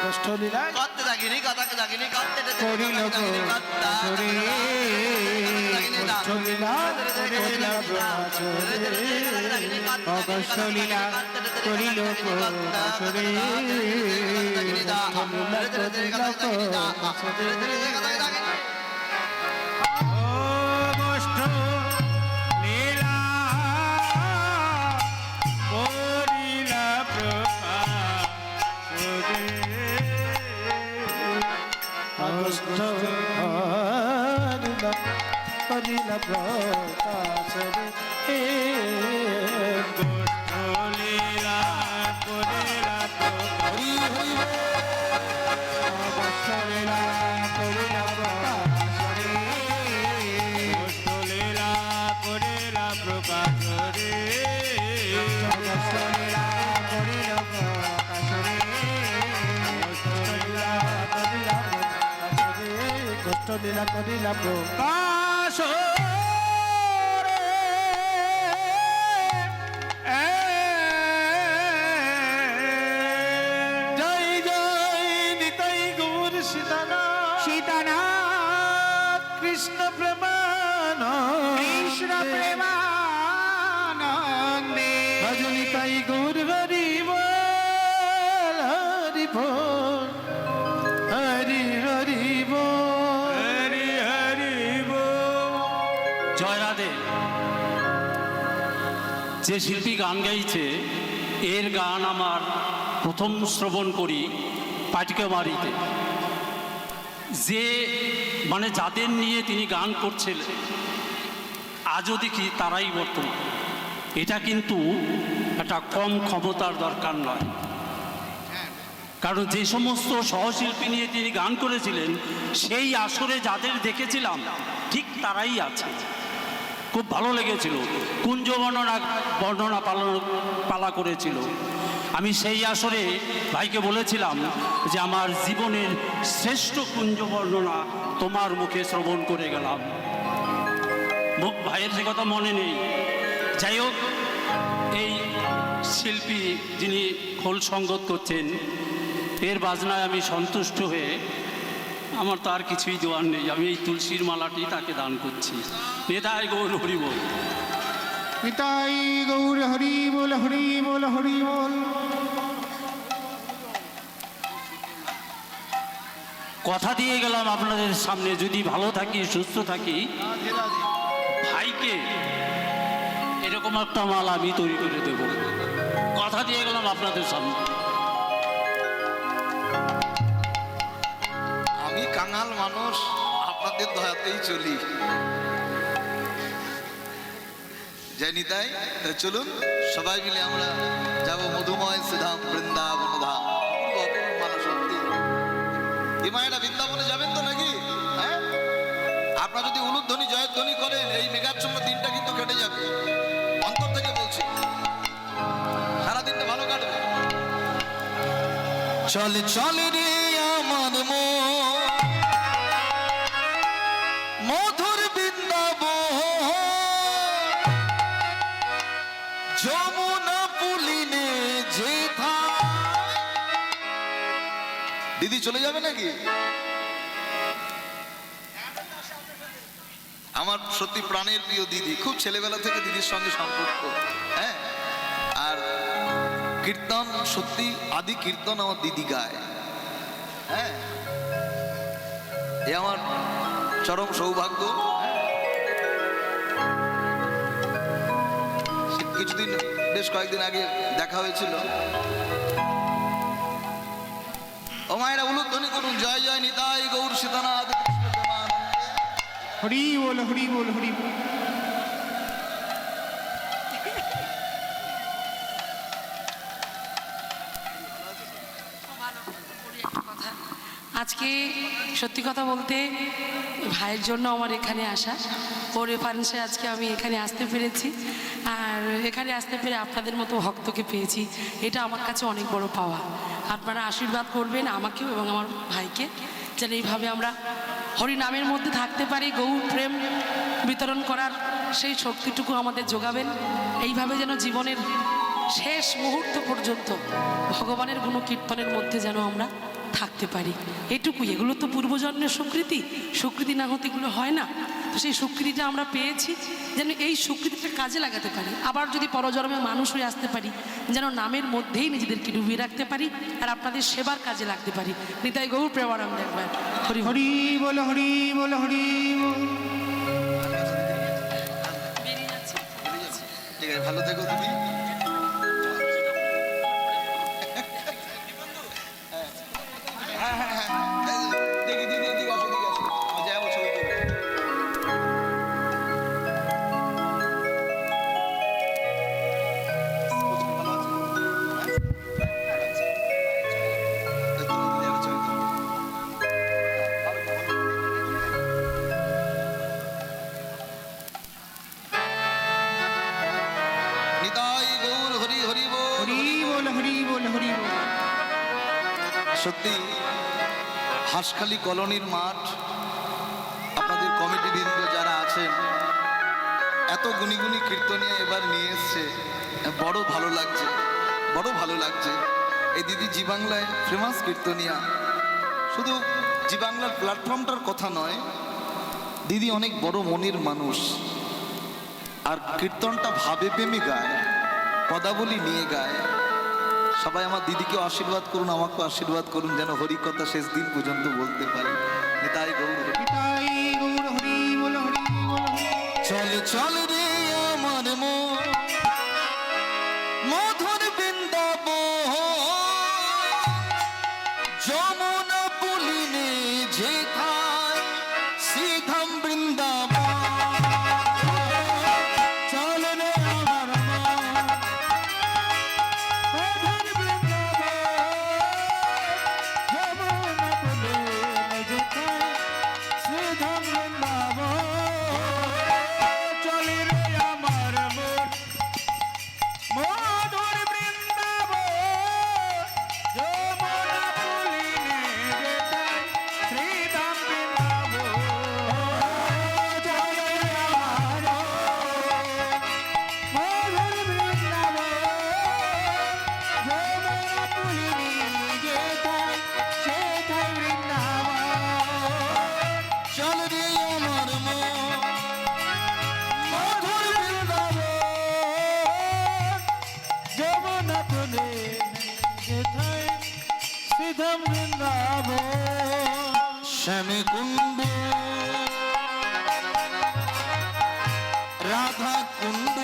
কষ্ট লীলা করতে থাকিনি কথাকে থাকিনি করতে করিল প্রকাশ রে, কষ্ট লীলা করিলা প্রকাশ রে, অগষ্ট লীলা করিল প্রকাশ রে, কষ্ট লীলা করিলা প্রকাশ রে, অগষ্ট লীলা করিলা প্রকাশ রে, অগষ্ট লীলা করিল প্রকাশ রে দুষ্ট লীলা করিল প্রকাশ হরি হরি বল। দুষ্ট লীলা করিল প্রকাশ রে দুষ্ট লীলা করিল প্রকাশ রে দুষ্ট লীলা করিল প্রকাশ রে দুষ্ট লীলা করিল প্রকাশ রে দুষ্ট লীলা করিল প্রকাশ জয় জয় নিতাই গৌর সীতানাথ সীতানাথ কৃষ্ণ প্রেমান কৃষ্ণ প্রেমানন্দে ভজনিতাই গৌর হরি বল হরি বল হরি হরি বল হরি হরি বল। জয় রাধে। যে শিল্পী গান গাইছে এর গান আমার প্রথম শ্রবণ করি পাটিকামারিতে। যে মানে যাদের নিয়ে তিনি গান করছিলেন আজও দেখি তারাই বর্তমান। এটা কিন্তু একটা কম ক্ষমতার দরকার নয়, কারণ যে সমস্ত সহশিল্পী নিয়ে তিনি গান করেছিলেন সেই আসরে যাদের দেখেছিলাম ঠিক তারাই আছে। খুব ভালো লেগেছিল। কুঞ্জ বর্ণনা পালা করেছিল। আমি সেই আসরে ভাইকে বলেছিলাম যে আমার জীবনের শ্রেষ্ঠ কুঞ্জ বর্ণনা তোমার মুখে শ্রবণ করে গেলাম। ভাইয়ের সে কথা মনে নেই। যাই হোক, এই শিল্পী যিনি খোল সঙ্গত করছেন এর বাজনায় আমি সন্তুষ্ট হয়ে আমার তো আর কিছুই দেওয়ার নেই। আমি এই তুলসীর মালাটি তাকে দান করছি। নেতাই গৌর হরি বল। নিতাই গৌর হরি বল হরি বল হরি বল। কথা দিয়ে গেলাম আপনাদের সামনে, যদি ভালো থাকি সুস্থ থাকি ভাইকে এরকম একটা মাল আমি তৈরি করে দেব। কথা দিয়ে গেলাম আপনাদের সামনে। আমি কাঙাল মানুষ, আপনাদের দয়াতেই চলি। জয় নিতাই। তাই চলুন সবাই মিলে আমরা যাব মধুময় সুধাম বৃন্দাবন ধাম। অপূর্ব অপূর্ব মানব শক্তি। এই মায়েরা বৃন্দাবনে যাবেন তো নাকি? হ্যাঁ, আপনারা যদি উলুধ্বনি জয়ধ্বনি করেন এই মেঘাচ্ছন্ন দিনটা কিন্তু কেটে যাবে। অন্তর থেকে বলছি, সারাদিনটা ভালো কাটবে। চলে চলে রে আমার মধুর বৃন্দাবন, যমুনা পুলিনে যেথা। দিদি চলে যাবে নাকি? আমার সত্যি প্রাণের প্রিয় দিদি, খুব ছেলেবেলা থেকে দিদির সঙ্গে সম্পর্ক। হ্যাঁ, আর কীর্তন সত্যি আদি কীর্তন আমার দিদি গায়। হ্যাঁ, এ আমার চরম সৌভাগ্য। কিছুদিন বেশ কয়েকদিন আগে দেখা হয়েছিল। ও মায়েরা উলুধ্বনি করুন, জয় জয় নিতাই গৌর সীতানাথ কৃষ্ণ প্রেমানন্দে। হরি বল হরি বল হরি বল। আজকে সত্যি কথা বলতে ভাইয়ের জন্য আমার এখানে আসা, ওর রেফারেন্সে আজকে আমি এখানে আসতে পেরেছি। আর এখানে আসতে পেরে আপনাদের মতো ভক্তকে পেয়েছি, এটা আমার কাছে অনেক বড় পাওয়া। আপনারা আশীর্বাদ করবেন আমাকেও এবং আমার ভাইকে, যেন এইভাবে আমরা হরিনামের মধ্যে থাকতে পারি। গৌর প্রেম বিতরণ করার সেই শক্তিটুকু আমাদের যোগাবেন। এইভাবে যেন জীবনের শেষ মুহূর্ত পর্যন্ত ভগবানের গুণকীর্তনের মধ্যে যেন আমরা থাকতে পারি, এটুকুই। এগুলো তো পূর্বজন্মের স্বীকৃতি, স্বীকৃতি না হতে এগুলো হয় না। তো সেই স্বীকৃতিটা আমরা পেয়েছি, যেন এই স্বীকৃতিটা কাজে লাগাতে পারি। আবার যদি পরজন্মে মানুষ হয়ে আসতে পারি, যেন নামের মধ্যেই নিজেদেরকে ডুবিয়ে রাখতে পারি আর আপনাদের সেবার কাজে লাগতে পারি। নিতাই গৌর প্রেমানন্দে একবার হরি হরি হরি বল হরি বল হরি বল। ঠিক আছে, ভালো থেকো তুমি। হ্যাঁ হ্যাঁ হ্যাঁ, দেখি দিদি, এদিকে আসো, এদিকে আসো। আমার যাবো ছবি তুলবো। সত্যি হাঁসখালি কলোনির মাঠ, আপনাদের কমিটি বৃন্দ যারা আছেন, এত গুণী গুণী কীর্তনিয়া এবার নিয়ে এসছে, বড় ভালো লাগছে, বড় ভালো লাগছে। এই দিদি জি বাংলায় ফেমাস কীর্তনিয়া, শুধু জি বাংলার প্ল্যাটফর্মটার কথা নয়, দিদি অনেক বড় মনের মানুষ, আর কীর্তনটা ভাবে প্রেমে গায়, পদাবলী নিয়ে গায়। সবাই আমার দিদিকে আশীর্বাদ করুন, আমাকে আশীর্বাদ করুন, যেন হরিকথা শেষ দিন পর্যন্ত বলতে পারি। নিতাই গৌর হরি। নিতাই গৌর হরি বল, হরি বল, হরি। চল চল রে আমার মন মধুর বৃন্দাবন, যমুনা পুলিনে যেথায় শ্রীধাম বৃন্দাবন। চল রে আমার মন, মধুর বৃন্দাবন, যমুনা পুলিনে যেথায় শ্রীধাম বৃন্দাবন। চল রে আমার মন, মধুর বৃন্দাবন, যমুনা পুলিনে যেথায় শ্রীধাম বৃন্দাবন। চল রে আমার মধুর বৃন্দাবন, যমুনা পুলিনে যেথায় সেথায় বৃন্দাবন। চল রে আমার মন মধুর বৃন্দাবন, যমুনা পুলিনে যেথায় শ্রীধাম বৃন্দাবন। শ্যামে কুণ্ড রাধা কুণ্ড,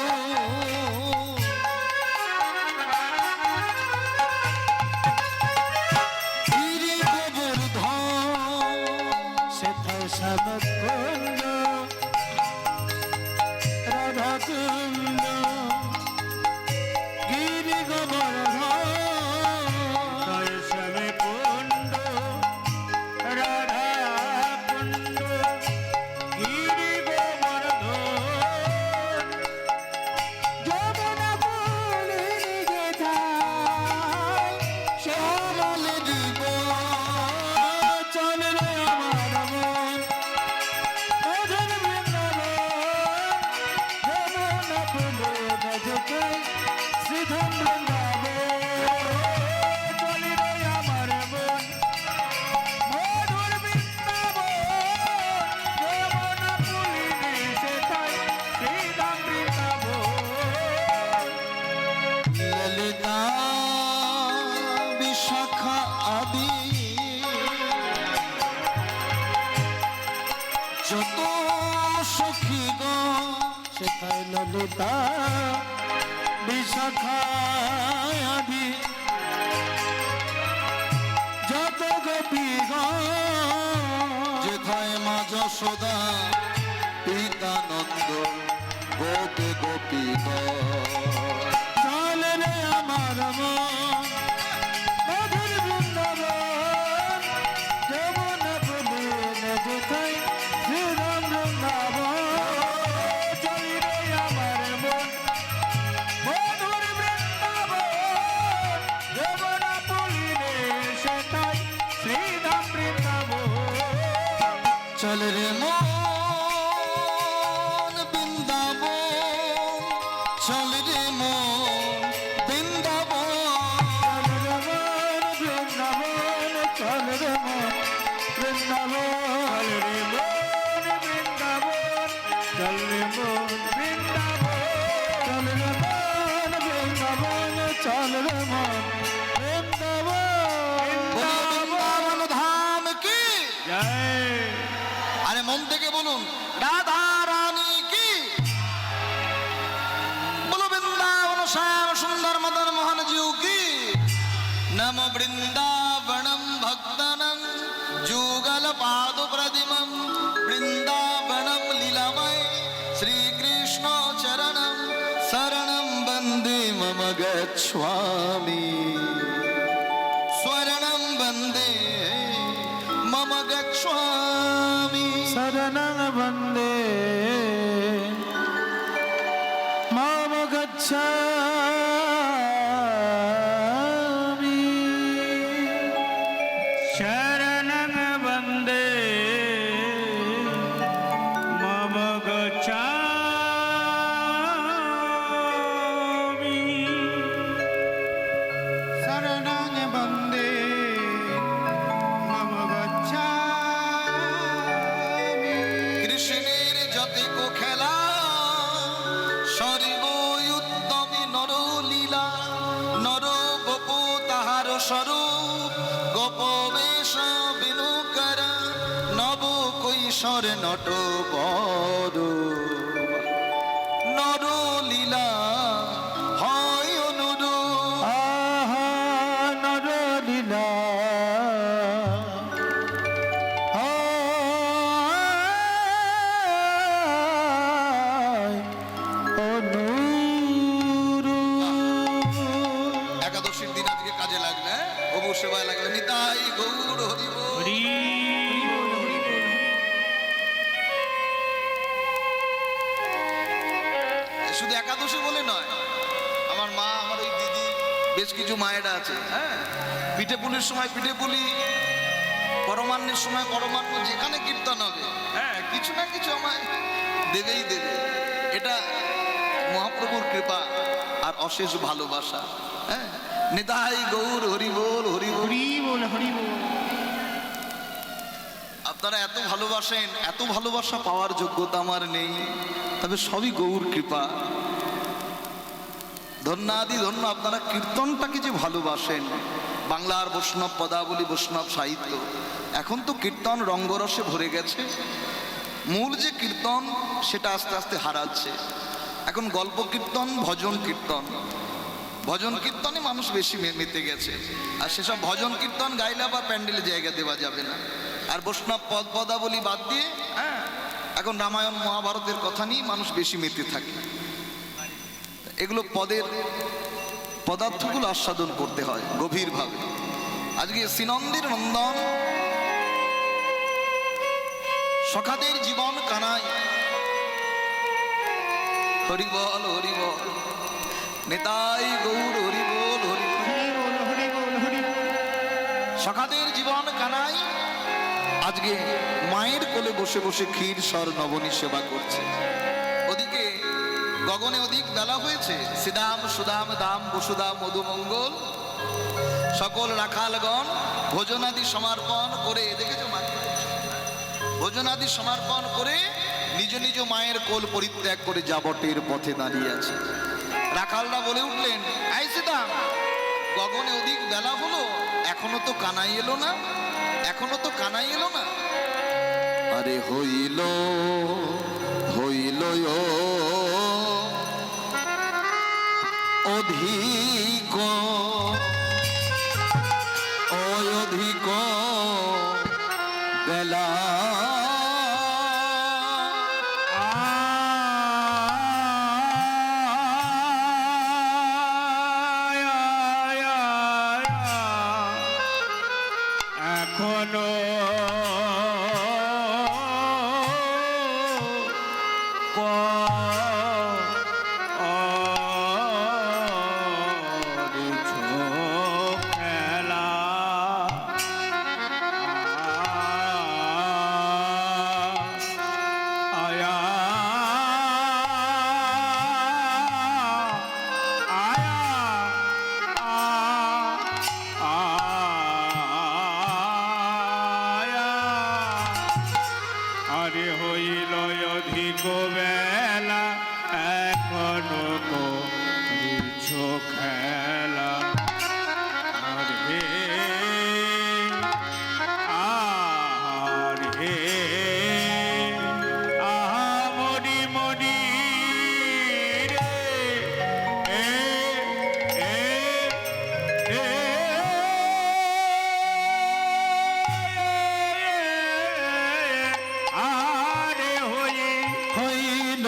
গিরি গোবর্ধন, সেথায় শ্যামকুণ্ড, রাধাকুণ্ড, গিরি গোবর্ধন। শ্যামকুণ্ড, রাধাকুণ্ড, গিরি গোবর্ধন। যমুনা পুলিনে যেথায় শ্যামল জীবন। চল রে আমার মন, মধুর বৃন্দাবন, যমুনা পুলিনে যেথায় শ্রীধাম বৃন্দাবন। চল রে আমার মন, মধুর বৃন্দাবন, যমুনা পুলিনে যেথায় শ্রীধাম বৃন্দাবন। ললিতা বিশাখা আদি যত সখীগণ, সেথায় ললিতা বিশাখা আদি যত গোপীগণ। যেথায় মা যশোদা পিতানন্দ গোপে গোপীগণ। চল রে আমার মন, মধুর বৃন্দাবন, যমুনা পুলিনে যেথায় শ্রীধাম বৃন্দাবন। চল রে আমার মন, মধুর বৃন্দাবন, যমুনা পুলিনে সেথায় শ্রীধাম বৃন্দাবন। চল রে মন বৃন্দাবন, চল রে মন বৃন্দাবন। চল রে মন বৃন্দাবন, চল রে মন বৃন্দাবন, চল রে মন বৃন্দাবন, চল রে মন বৃন্দাবন, চল রে মন বলো বৃন্দাবন ধাম কি? জয়। আরে মন থেকে বলুন রাধা রানী কি? বলো বৃন্দাবন শ্যাম সুন্দর মদন মোহন জিউ কি? নম বৃন্দাবনম ভক্তনম যুগল পাদ প্রদিমম, বৃন্দাবনম লীলাময় শ্রীকৃষ্ণ চরণম শরণম বন্দে মম গচ্ছামি, স্মরণম বন্দে মম গচ্ছামি। শরণং বন্দে মাম গচ্ছামি। शरणं वन्दे मम गच्छामि शरणं वन्दे मम गच्छामि কৃষ্ণের যতিক খেলা সর্ব উত্তমে নরলীলা নর গোপ তাহার স্বরূপ গোপ বেশ বিনুকর নব কৈশোর নট বড় নরলীলা হয় অনুরূপ আহা নরলীলা একাদশীর দিন আজকে কাজে লাগবে, হ্যাঁ? প্রভু সেবায় লাগবে। নিতাই গৌর হরি বল। শুধু একাদশী বলে নয়, আমার মা, আমার ওই দিদি, বেশ কিছু মায়েরা আছে, হ্যাঁ, পিঠে পুলির সময় পিঠে পুলি, পরমান্নের সময় পরমান্ন, যেখানে কীর্তন হবে, হ্যাঁ, কিছু না কিছু আমায় দেবেই দেবে। এটা মহাপ্রভুর কৃপা আর অশেষ ভালোবাসা, হ্যাঁ। নিতাই গৌর হরি বল, হরি বল। আপনারা এত ভালোবাসেন, এত ভালোবাসা পাওয়ার যোগ্যতা আমার নেই, তবে সবই গৌর কৃপা। ধন্যাদি ধন্য, আপনারা কীর্তনটাকে যে ভালোবাসেন, বাংলার বৈষ্ণব পদাবলী, বৈষ্ণব সাহিত্য, এখন তো কীর্তন রঙ্গরসে ভরে গেছে। মূল যে কীর্তন সেটা আস্তে আস্তে হারাচ্ছে। এখন গল্প কীর্তন, ভজন কীর্তন, ভজন কীর্তনে মানুষ বেশি মেতে গেছে। আর সেসব ভজন কীর্তন গাইলে আবার প্যান্ডেলে জায়গা দেওয়া যাবে না। আর বৈষ্ণব পদ পদাবলী বাদ দিয়ে, হ্যাঁ, এখন রামায়ণ মহাভারতের কথা নিয়ে মানুষ বেশি মেতে থাকে। এগুলো পদের পদার্থগুলো আস্বাদন করতে হয় গভীরভাবে। আজকে শ্রীনন্দের নন্দন সখাদের জীবন কানাই, হরি বল, হরি বল, নিতাই গৌর হরি বল, হরি বল। সখাদের জীবন কানাই আজকে মায়ের কোলে বসে বসে ক্ষীর সর নবনী সেবা করছে। ওদিকে গগনে অধিক বেলা হয়েছে, শ্রীদাম সুদাম দাম বসুদা মধুমঙ্গল সকল রাখালগণ ভোজনাদি সমর্পণ করে, দেখেছো মা, ভোজনাদি সমর্পণ করে নিজ নিজ মায়ের কোল পরিত্যাগ করে যাবটের পথে দাঁড়িয়ে আছে। রাখালরা বলে উঠলেন, আই শ্রীদাম, গগনে অধিক বেলা হলো, এখনো তো কানাই এলো না, এখনো তো কানাই এলো না। আরে হইল হইল অধিক অধিক বেলা, এখনো খেলা আয়া আরে হইল অধিক বেলা, এখনো করিছ খেলা। আরে আরে আহা মনি মনি রে, এ এ এ আরে হইল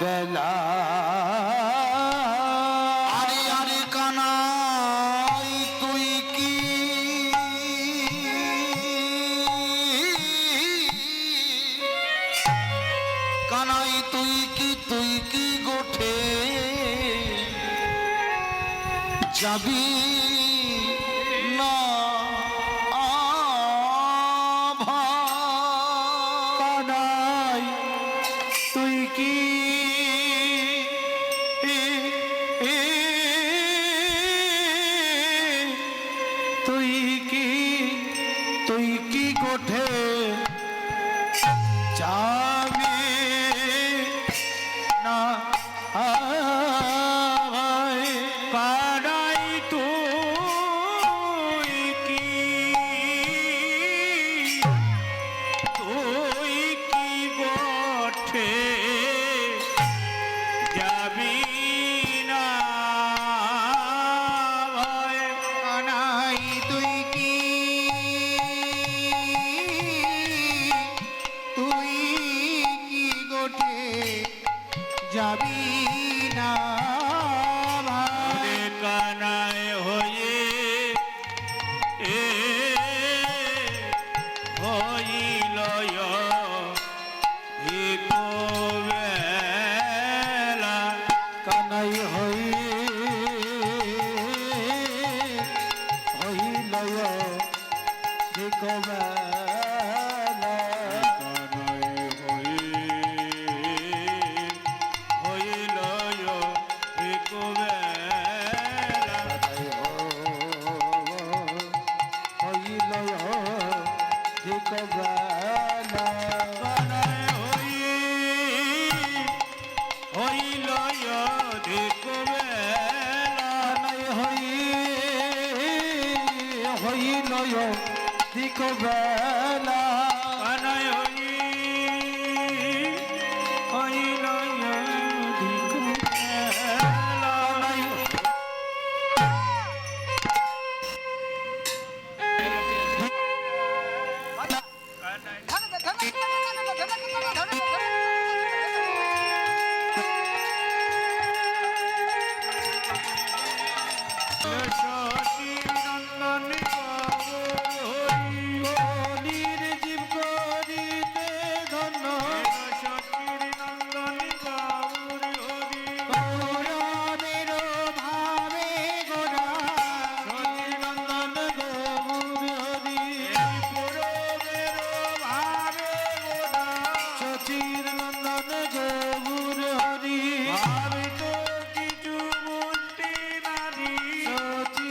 বেলা আরে আরে কানাই তুই কি কানাই তুই কি গোঠে যাবি না কানাই তুই কি তুই কি গোঠে যাবি না ভাই কানাই তুই কি গোঠে যাবি না ভাই কানাই তুই কি গোঠে যাবি না ভাই কানাই হয়ে হইল বেলা কানাই হইল বেলা বেলা কানাই হইল সচির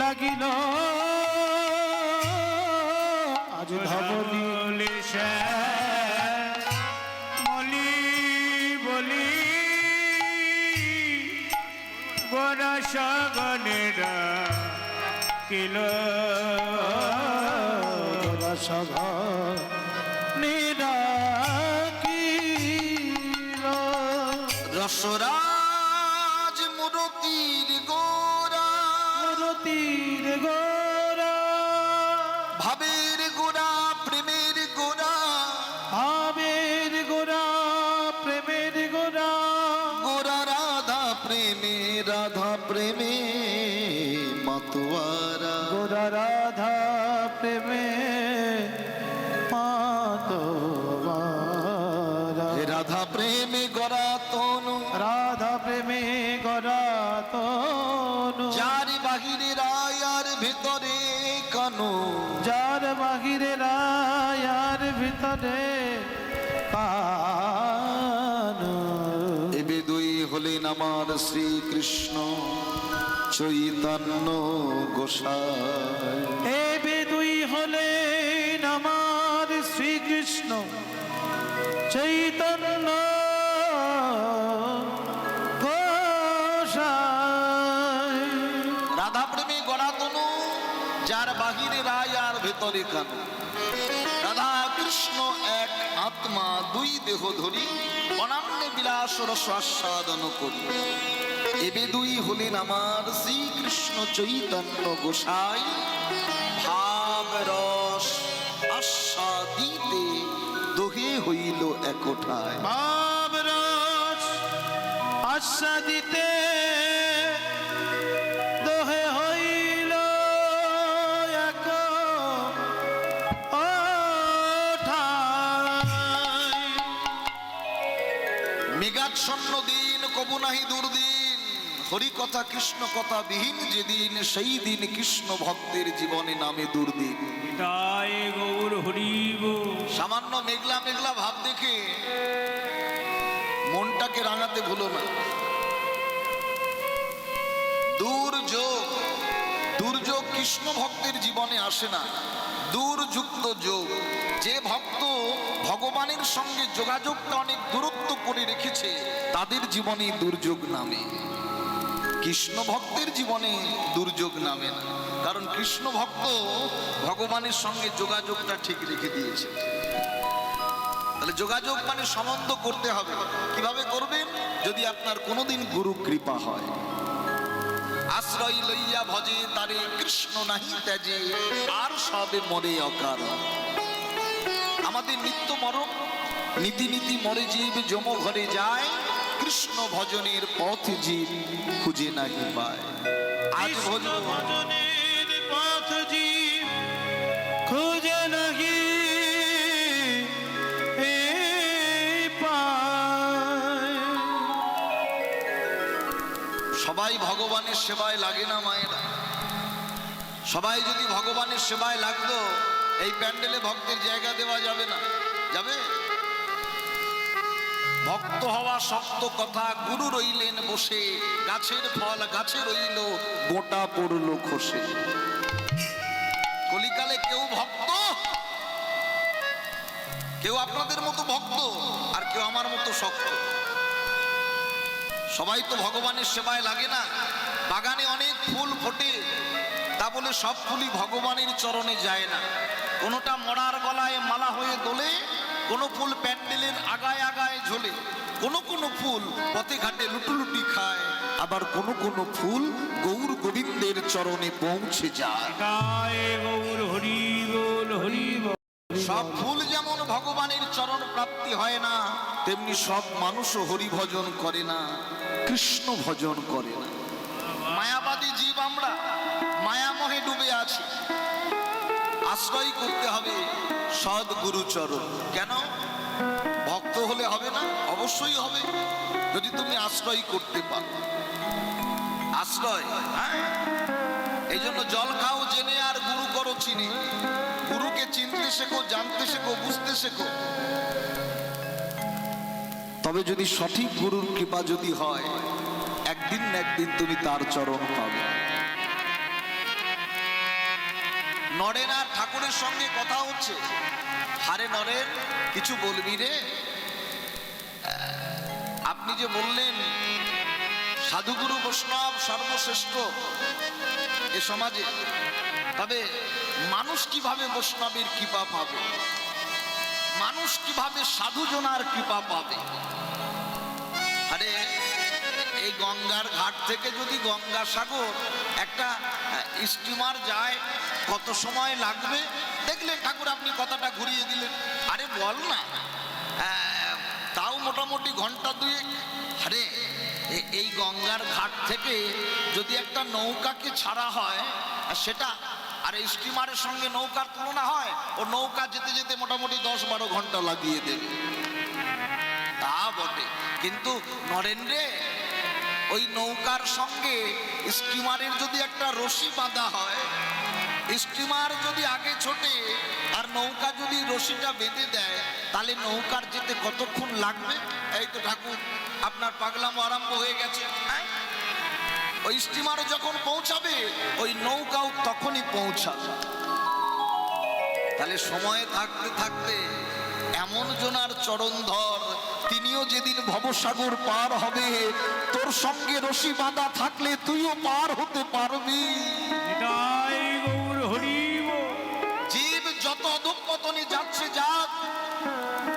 লাগিল আজ ধবলি মলি বলি গোরা সগনেরা কিলো গোরা সগনেরা কিলো রসরাজ মুরতির গোরা তীর গোরা ভাবের গোরা প্রেমের গোরা আবের গোরা প্রেমের গোরা গোরা রাধা প্রেমে মাতোয়ারা গোরা রাধা প্রেমে মাতোয়ারা হে রাধা প্রেমে গড়া তনু রাধা প্রেমে গোরা তনু যার বাহিরে রায়ার ভেতরে কানু যার বাহিরে রায়ার ভিতরে কানু এবে দুই হলেন আমার শ্রীকৃষ্ণ চৈতন্য গোসাই এ বেদুই হলেন আমার শ্রীকৃষ্ণ চৈতন্য গোসাই রাধা প্রেমে গড়া তনু যার বাহিরে রায় আর ভেতরে কানু রাধা কৃষ্ণ এক আত্মা দুই দেহ ধরি অনান্যে বিলাস রস আস্বাদন করি এবে দুই হলেন আমার শ্রীকৃষ্ণ চৈতন্য গোসাই ভাব রস আস্বাদিতে দোহে হইল একঠায় ভাব রস আস্বাদিতে দোহে হইল এক ওঠায় মেঘাচ্ছন্ন দিন কবু নাহি দুর্দিন হরি কথা কৃষ্ণ কথা বিহীন যেদিন সেই দিন কৃষ্ণ ভক্তের জীবনে নামে দুর্দিন তাই গৌর হরিব সামান্য মেঘলা মেঘলা ভাব দেখে মনটাকে রাঙাতে ভুলো না। দুর্যোগ কৃষ্ণ ভক্তের জীবনে আসে না, দূরযুক্ত যোগ। যে ভক্ত ভগবানের সঙ্গে যোগাযোগটা অনেক দূরত্ব করে রেখেছে তাদের জীবনে দুর্যোগ নামে। কৃষ্ণ ভক্তের জীবনে দুর্যোগ নামে না, কারণ কৃষ্ণ ভক্ত ভগবানের সঙ্গে যোগাযোগটা ঠিক রেখে দিয়েছে। তাহলে যোগাযোগ মানে সম্বন্ধ করতে হবে। কিভাবে করবেন? যদি আপনার কোনোদিন গুরু কৃপা হয়। আশ্রয় লইয়া ভজে তারে কৃষ্ণ নাহি ত্যাজে, আর সবে মরে অকারণ। আমাদের নিত্য মরণ, নীতি নীতি মরে জীব যম ঘরে যায়, কৃষ্ণ ভজনের পথ জীব খুঁজে নাহি পায়। আজ ভজন ভজনের পথ জীব খুঁজে নাহি পায়। সবাই ভগবানের সেবায় লাগে না মায়েরা। সবাই যদি ভগবানের সেবায় লাগতো এই প্যান্ডেলে ভক্তের জায়গা দেওয়া যাবে না। যাবে? ভক্ত হওয়া শক্ত কথা, গুরু রইলেন বসে, গাছের ফল গাছে রইল, গোটা পড়ল খসে। কলিকালে কেউ ভক্ত, কেউ আপনাদের মতো ভক্ত, আর কেউ আমার মতো শক্ত। সবাই তো ভগবানের সেবায় লাগে না। বাগানে অনেক ফুল ফোটে, তা বলে সব ফুলই ভগবানের চরণে যায় না। কোনোটা মরার গলায় মালা হয়ে দোলে, কোনো ফুল প্যান্ডেলের আগায় আগায় ঝোলে, কোনো কোনো ফুল পথে ঘাটে লুটুলুটি খায়, আবার কোনো কোনো ফুল গৌর গোবিন্দের চরণে পৌঁছে যায়। গায়ে গৌর হরি বল হরি বল। সব ফুল যেমন ভগবানের চরণ প্রাপ্তি হয় না, তেমনি সব মানুষও হরি ভজন করে না, কৃষ্ণ ভজন করে না। মায়াবাদী জীব আমরা, মায়ামহে ডুবে আছি। আশ্রয় করতে হবে সদ্গুরু চরণ। কেন? ভক্ত হলে হবে না? অবশ্যই হবে, যদি তুমি আশ্রয় করতে পারো। আশ্রয়, হ্যাঁ, এই জন্য জল খাও জেনে আর গুরু করো চিনে। গুরুকে চিনতে শেখো, জানতে শেখো, বুঝতে শেখো। তবে যদি সঠিক গুরুর কৃপা যদি হয়, একদিন না একদিন তুমি তার চরণ পাবে। নরেন আর ঠাকুরের সঙ্গে কথা হচ্ছে। হারে নরেন, কিছু বলবি রে? আপনি যে বললেন সাধুগুরু বৈষ্ণব সর্বশ্রেষ্ঠ এ সমাজে, তবে মানুষ কিভাবে বৈষ্ণবের কৃপা পাবে? মানুষ কিভাবে সাধুজনার কৃপা পাবে? আরে এই গঙ্গার ঘাট থেকে যদি গঙ্গাসাগর একটা স্টিমার যায়, কত সময় লাগবে? দেখলে ঠাকুর আপনি কথাটা ঘুরিয়ে দিলেন। আরে বল না, তাও মোটামুটি ঘন্টা দুয়েক। আরে এই গঙ্গার ঘাট থেকে যদি একটা নৌকাকে ছাড়া হয়, সেটা আর এই স্টিমারের সঙ্গে নৌকার তুলনা হয়? ও নৌকা যেতে যেতে মোটামুটি 10-12 ঘন্টা লাগিয়ে দেবে। তা বটে, কিন্তু নরেন্দ্রে ওই নৌকার সঙ্গে স্টিমারের যদি একটা রশি বাঁধা হয়, স্টিমার যদি আগে ছোটে আর নৌকা যদি রশিটা বেঁধে দেয়, তাহলে নৌকার যেতে কতক্ষণ লাগবে? এই তো ঠাকুর আপনার পাগলামো আরম্ভ হয়ে গেছে। ওই স্টিমারে যখন পৌঁছাবে, ওই নৌকাও তখনই পৌঁছাবে। তাহলে সময় থাকতে থাকতে এমন জনার চরণ ধর, তিনিও যেদিন ভবসাগর পার হবে, তোর সঙ্গে রশি বাঁধা থাকলে তুইও পার হতে পারবি। নিতাই গৌর হরি বল। জীব যত অধঃপতনে যাচ্ছে যাক,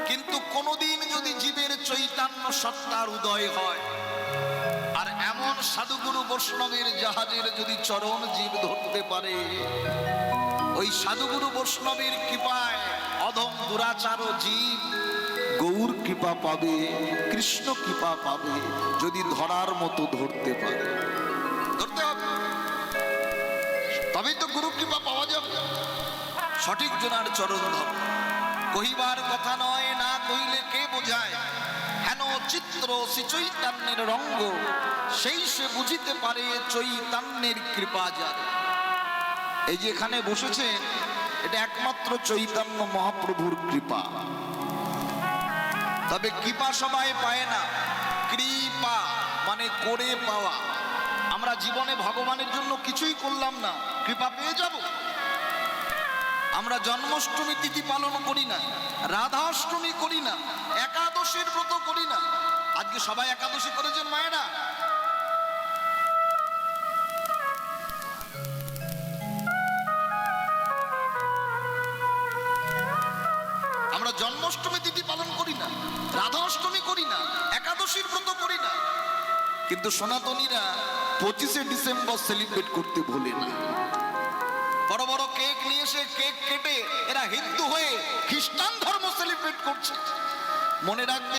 কিন্তু কোনদিন যদি জীবের চৈতন্য সত্তার উদয় হয়, আর এমন সাধুগুরু বৈষ্ণবের জাহাজের যদি চরণ জীব ধরতে পারে, ওই সাধুগুরু বৈষ্ণবের কৃপায় অধম দুরাচার জীব গৌর কৃপা পাবে, কৃষ্ণ কৃপা পাবে, যদি ধরার মতো ধরতে পারে। ধরতে হবে, তবেই তো গুরু কৃপা পাওয়া যাবে। সঠিক জনার চরণ ধর। কহিবার কথা নয়, না কইলে কে বোঝায়, হেন চিত্র শ্রী চৈতন্যের রঙ্গ, সেই সে বুঝিতে পারে চৈতন্যের কৃপা যার। এই যে এখানে বসেছেন, এটা একমাত্র চৈতন্য মহাপ্রভুর কৃপা। তবে কৃপা সবাই পায় না, কৃপা মানে করে পাওয়া। আমরা জীবনে ভগবানের জন্য কিছুই করলাম না, কৃপা পেয়ে যাব? আমরা জন্মাষ্টমী তিথি পালন করি না, রাধাষ্টমী করি না, একাদশীর ব্রত করি না। আজকে সবাই একাদশী করেছেন মায়েরা? আমরা জন্মাষ্টমী তিথি পালন করি না, রাধাষ্টমী করি না, একাদশীর ব্রত করি না, কিন্তু সনাতনীরা 25শে ডিসেম্বর সেলিব্রেট করতে ভোলে না। বড় বড় কেক নিয়ে এসে কেক কেটে এরা হিন্দু হয়ে খ্রিস্টান ধর্ম সেলিব্রেট করছে। মনে রাখবে